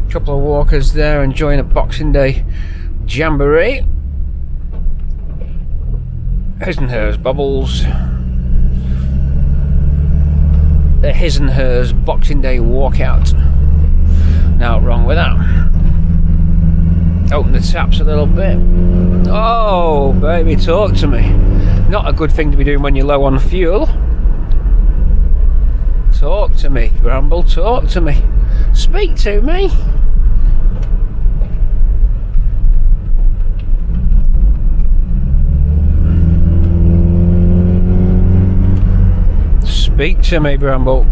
B: Couple of walkers there enjoying a Boxing Day jamboree. His and hers bubbles. The his and hers Boxing Day walkout. Now wrong with that. Open the taps a little bit. Oh baby, talk to me. Not a good thing to be doing when you're low on fuel. Talk to me, Bramble, talk to me. Speak to me. Speak to me, Bramble.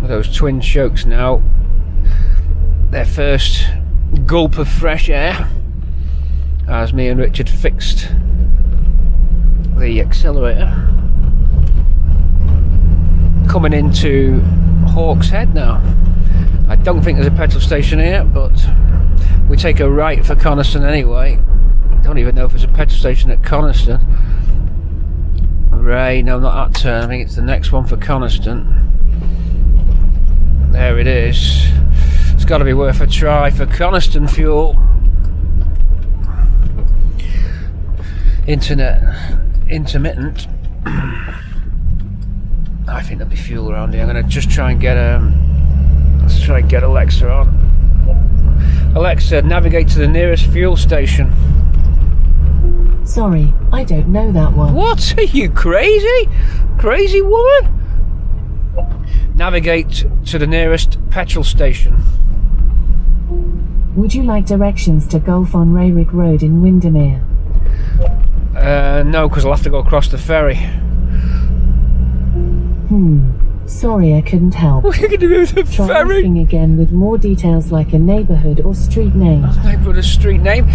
B: With those twin chokes now. Their first gulp of fresh air as me and Richard fixed the accelerator. Coming into Hawks Head now. I don't think there's a petrol station here, but we take a right for Coniston anyway. Don't even know if there's a petrol station at Coniston. Right, no, not that turn. I think it's the next one for Coniston. There it is. It's got to be worth a try for Coniston fuel. Intermittent. I think there'll be fuel around here. I'm going to just try and get let's try and get Alexa on. Alexa, navigate to the nearest fuel station.
D: Sorry, I don't know that one.
B: What? Are you crazy? Crazy woman? Navigate to the nearest petrol station.
D: Would you like directions to Golf on Rayrick Road in Windermere?
B: No, because I'll have to go across the ferry.
D: Sorry, I couldn't help.
B: What are you going to do with the
D: Try
B: ferry?
D: asking again with more details like a neighbourhood or street name.
B: Neighbourhood or street name?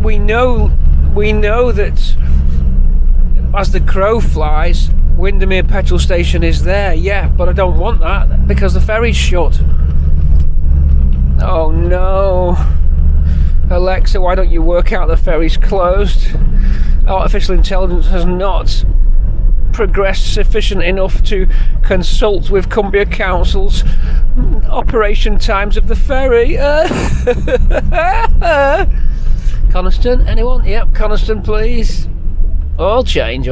B: We know that as the crow flies, Windermere petrol station is there, yeah, but I don't want that because the ferry's shut. Oh no. Alexa, why don't you work out the ferry's closed? Artificial intelligence has not progressed sufficient enough to consult with Cumbria Council's operation times of the ferry. Coniston, anyone? Yep, Coniston, please. All change.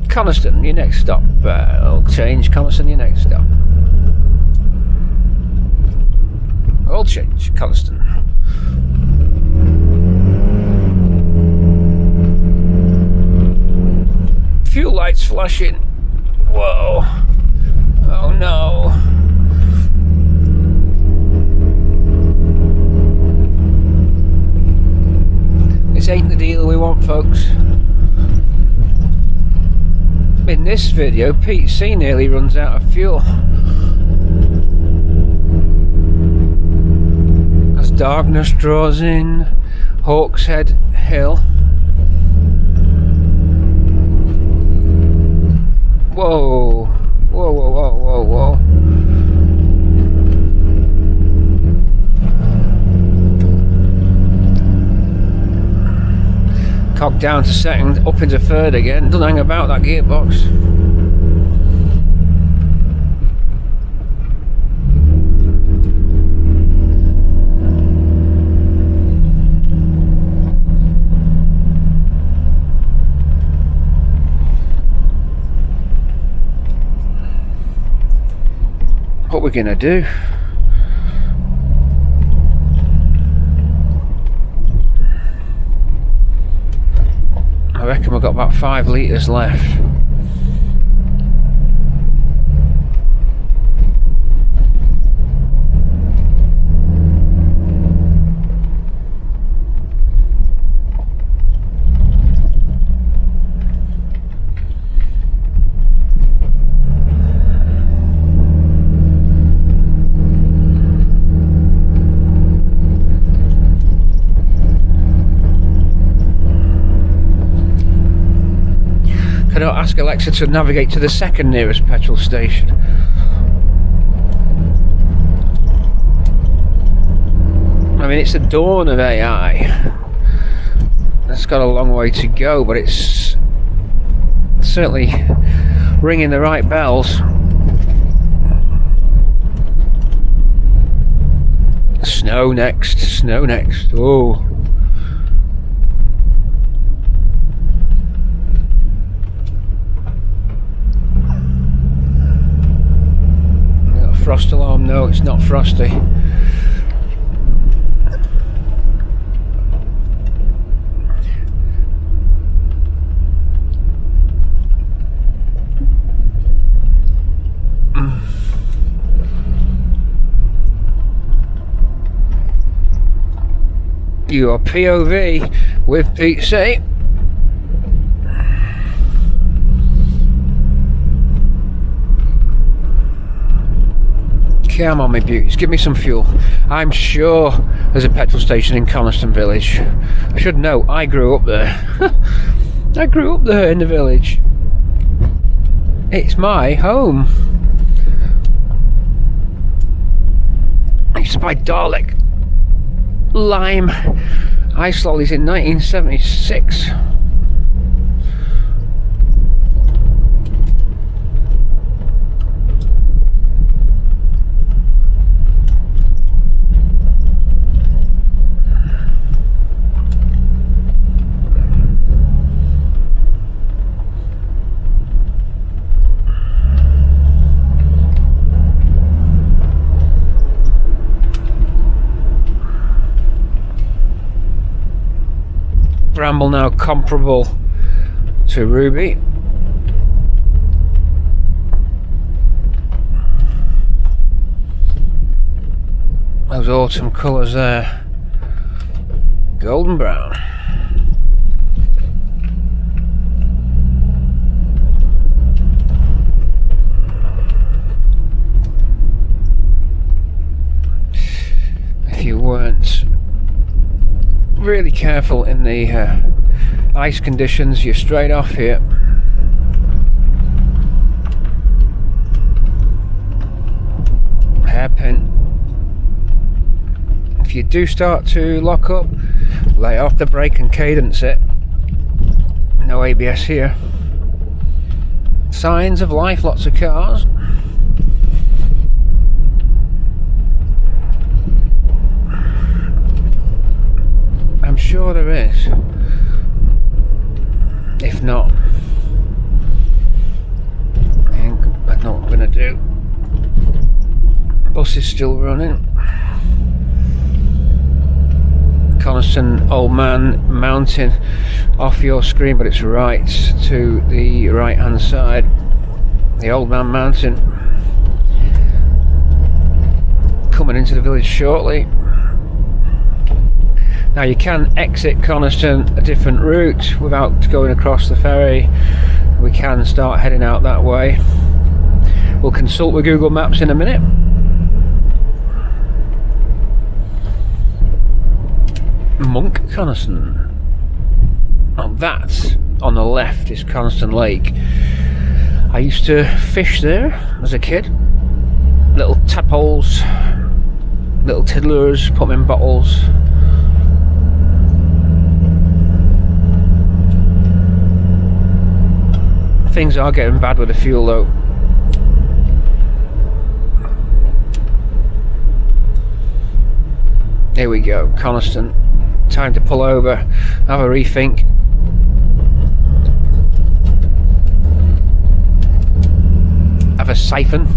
B: Coniston, your next stop. All change, Coniston, your next stop. All change, Coniston. Fuel lights flashing. Whoa. Oh no. lights ain't the deal we want, folks. In this video, P3 nearly runs out of fuel. As darkness draws in, Hawkshead Hill. Whoa, whoa, whoa, whoa, whoa, whoa. Cog down to second, up into third again. Doesn't hang about, that gearbox. What we're gonna do? I reckon we've got about 5 litres left. Can I ask Alexa to navigate to the second nearest petrol station? I mean, it's the dawn of AI. It's got a long way to go, but it's certainly ringing the right bells. Snow next, snow next. Oh. Frost alarm? No, it's not frosty. Your POV with P3. Come on, my beauties, give me some fuel. I'm sure there's a petrol station in Coniston Village. I should know, I grew up there. I grew up there in the village. It's my home. I used to buy Dalek Lime ice lollies in 1976. Bramble now comparable to Ruby. Those autumn colours there, golden brown. If you weren't really careful in the ice conditions, you're straight off here. Hairpin. If you do start to lock up, lay off the brake and cadence it. No ABS here. Signs of life, lots of cars. I'm sure there is. If not, I know what I'm gonna do. Bus is still running. Coniston Old Man Mountain off your screen, but it's right to the right hand side. The Old Man Mountain coming into the village shortly. Now you can exit Coniston a different route without going across the ferry. We can start heading out that way. We'll consult with Google Maps in a minute. Monk Coniston. And that on the left is Coniston Lake. I used to fish there as a kid. Little tadpoles, little tiddlers, put them in bottles. Things are getting bad with the fuel though. Here we go, Coniston. Time to pull over, have a rethink. Have a siphon.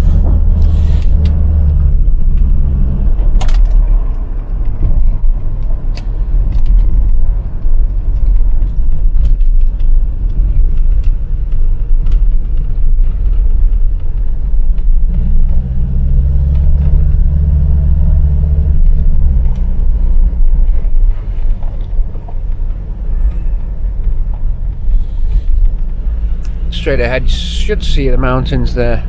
B: Straight ahead, should see the mountains there.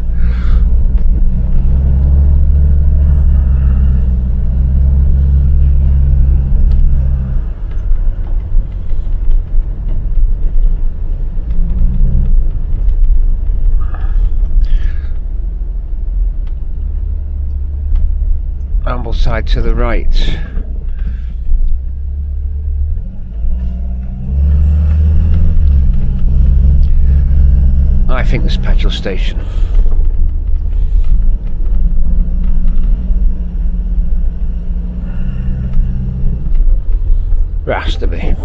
B: Ambleside to the right. I think this petrol station. There has to be.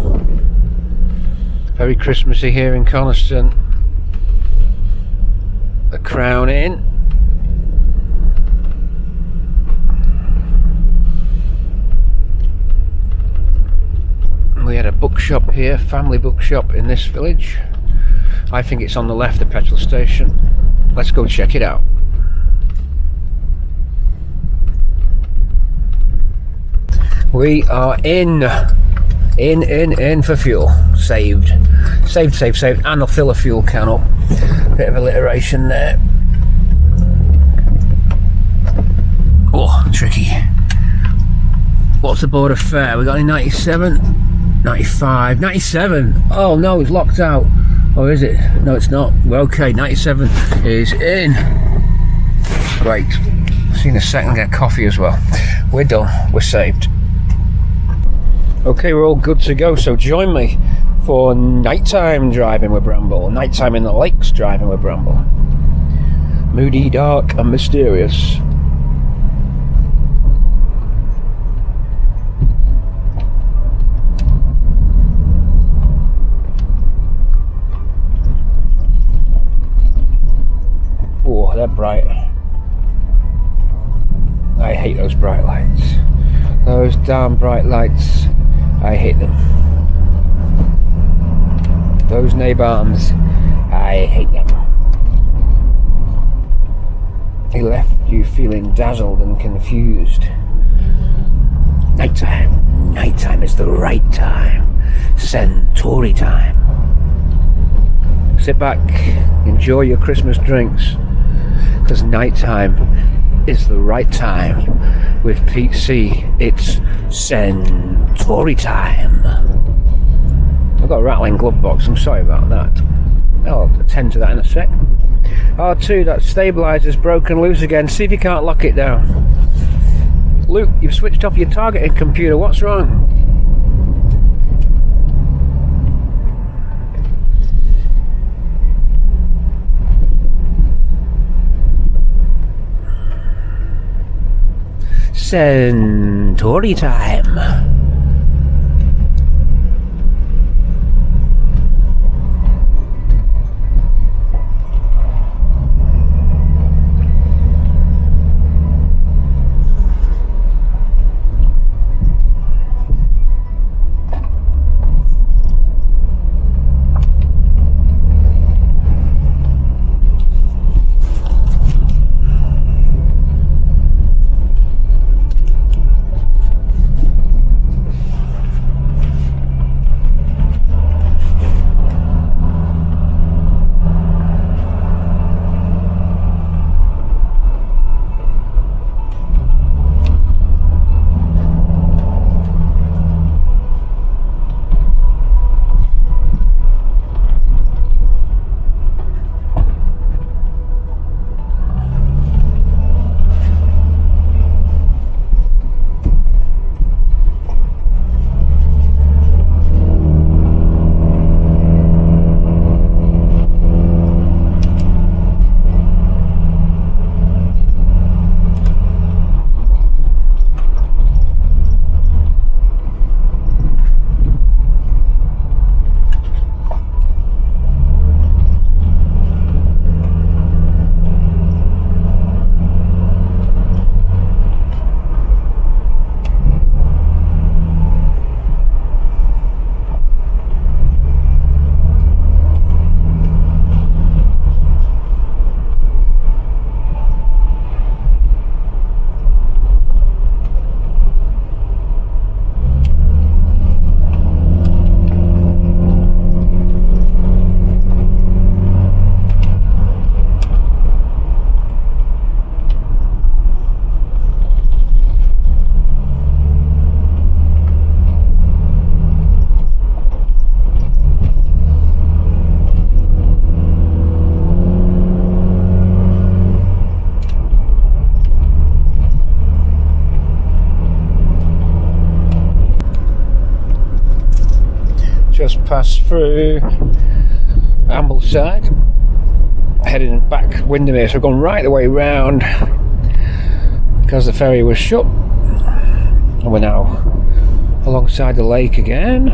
B: Very Christmassy here in Coniston. The Crown Inn. We had a bookshop here, family bookshop in this village. I think it's on the left, the petrol station. Let's go check it out. We are in for fuel. Saved, and I'll fill a fuel can up. Bit of alliteration there. Oh, tricky. What's the border fare? We got any 97? 95, 97. Oh no, it's locked out. Or is it? No, it's not. Well, okay, 97 is in. Great. See you in a second, get coffee as well. We're done. We're saved. Okay, we're all good to go. So join me for nighttime driving with Bramble. Nighttime in the lakes driving with Bramble. Moody, dark, and mysterious. Oh, they're bright. I hate those bright lights. Those damn bright lights. I hate them. Those neighbours. I hate them. They left you feeling dazzled and confused. Nighttime. Nighttime is the right time. Centauri time. Sit back, enjoy your Christmas drinks, because nighttime is the right time. With Pete C, it's Centauri time. I've got a rattling glove box, I'm sorry about that. I'll attend to that in a sec. R2, that stabilizer's broken loose again. See if you can't lock it down. Luke, you've switched off your targeting computer, what's wrong? Centauri time. just passed through Ambleside, heading back Windermere, so we've gone right the way round because the ferry was shut, and we're now alongside the lake again.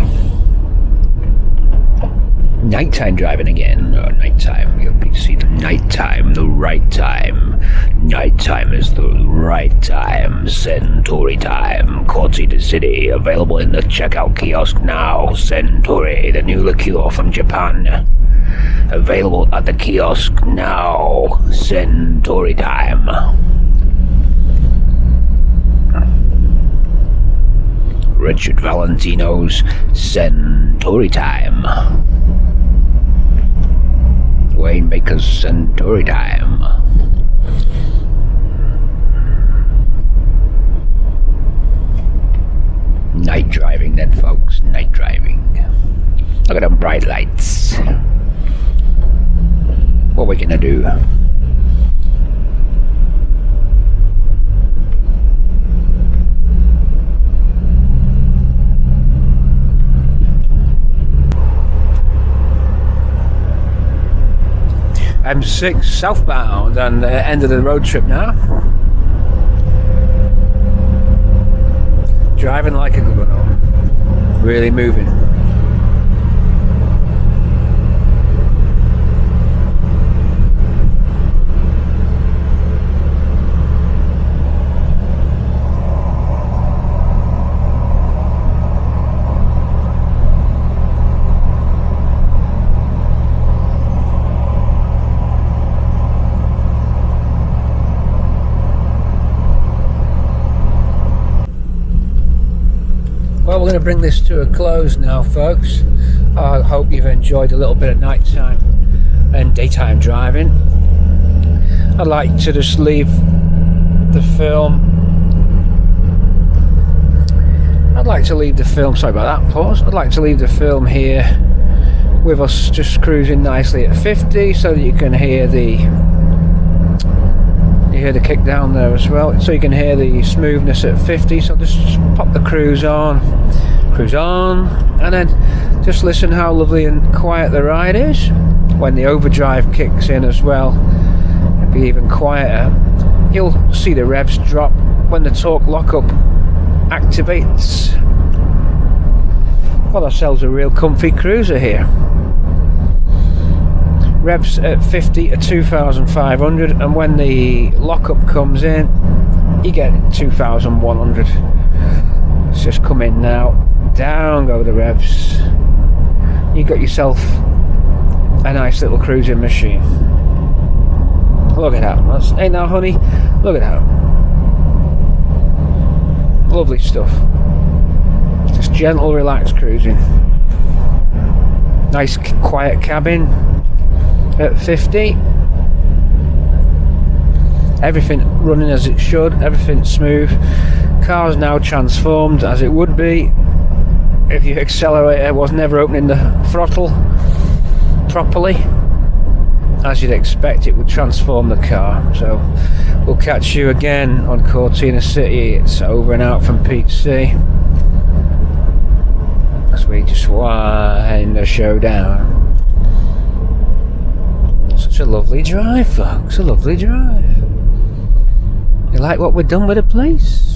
B: Nighttime driving again. Oh, nighttime. You'll see the nighttime, the right time. Nighttime is the right time. Centauri time. Cortina City. Available in the checkout kiosk now. Centauri, the new liqueur from Japan. Available at the kiosk now. Centauri time. Richard Valentino's Centauri time. Waymaker's Centauri time. Night driving then, folks. Night driving. Look at them bright lights. What are we gonna do? M6 southbound and the end of the road trip now. Driving like a good one. Really moving. Well, we're going to bring this to a close now, folks. I hope you've enjoyed a little bit of nighttime and daytime driving. I'd like to just leave the film. Sorry about that pause. I'd like to leave the film here with us just cruising nicely at 50, so that you can hear the kick down there as well, so you can hear the smoothness at 50. So just pop the cruise on, and then just listen how lovely and quiet the ride is. When the overdrive kicks in as well, it'll be even quieter. You'll see the revs drop when the torque lockup activates. Got ourselves a real comfy cruiser here. Revs at 50 at 2,500, and when the lockup comes in, you get 2,100. It's just come in now. Down go the revs. You got yourself a nice little cruising machine. Look at that. Ain't that honey? Look at that. Lovely stuff. Just gentle, relaxed cruising. Nice quiet cabin. At 50, everything running as it should, everything smooth. Car's now transformed as it would be if your accelerator was never opening the throttle properly. As you'd expect, it would transform the car. So we'll catch you again on Cortina City. It's over and out from P3 as we just wind the show down. Such a lovely drive, folks. A lovely drive. You like what we've done with the place?